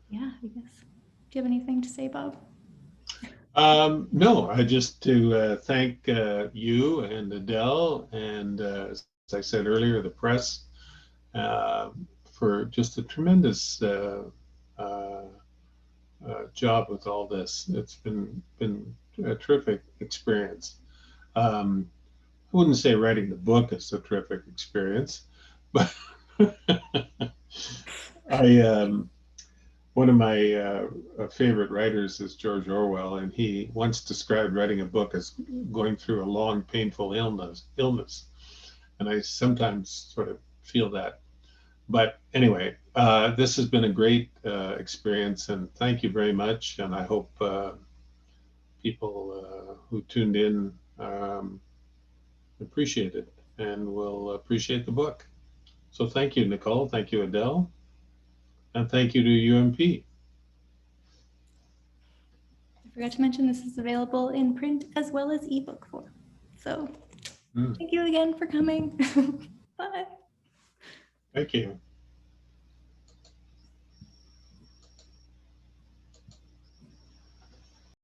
Speaker 1: Yeah, I guess. Do you have anything to say, Bob?
Speaker 3: No, I just to thank you and Adele and as I said earlier, the press for just a tremendous job with all this. It's been a terrific experience. I wouldn't say writing the book is a terrific experience, but one of my favorite writers is George Orwell, and he once described writing a book as going through a long, painful illness. And I sometimes sort of feel that. But anyway, this has been a great experience, and thank you very much. And I hope people who tuned in appreciate it and will appreciate the book. So thank you, Nicole. Thank you, Adele. And thank you to UMP.
Speaker 1: I forgot to mention this is available in print as well as ebook form. So thank you again for coming. Bye.
Speaker 3: Thank you.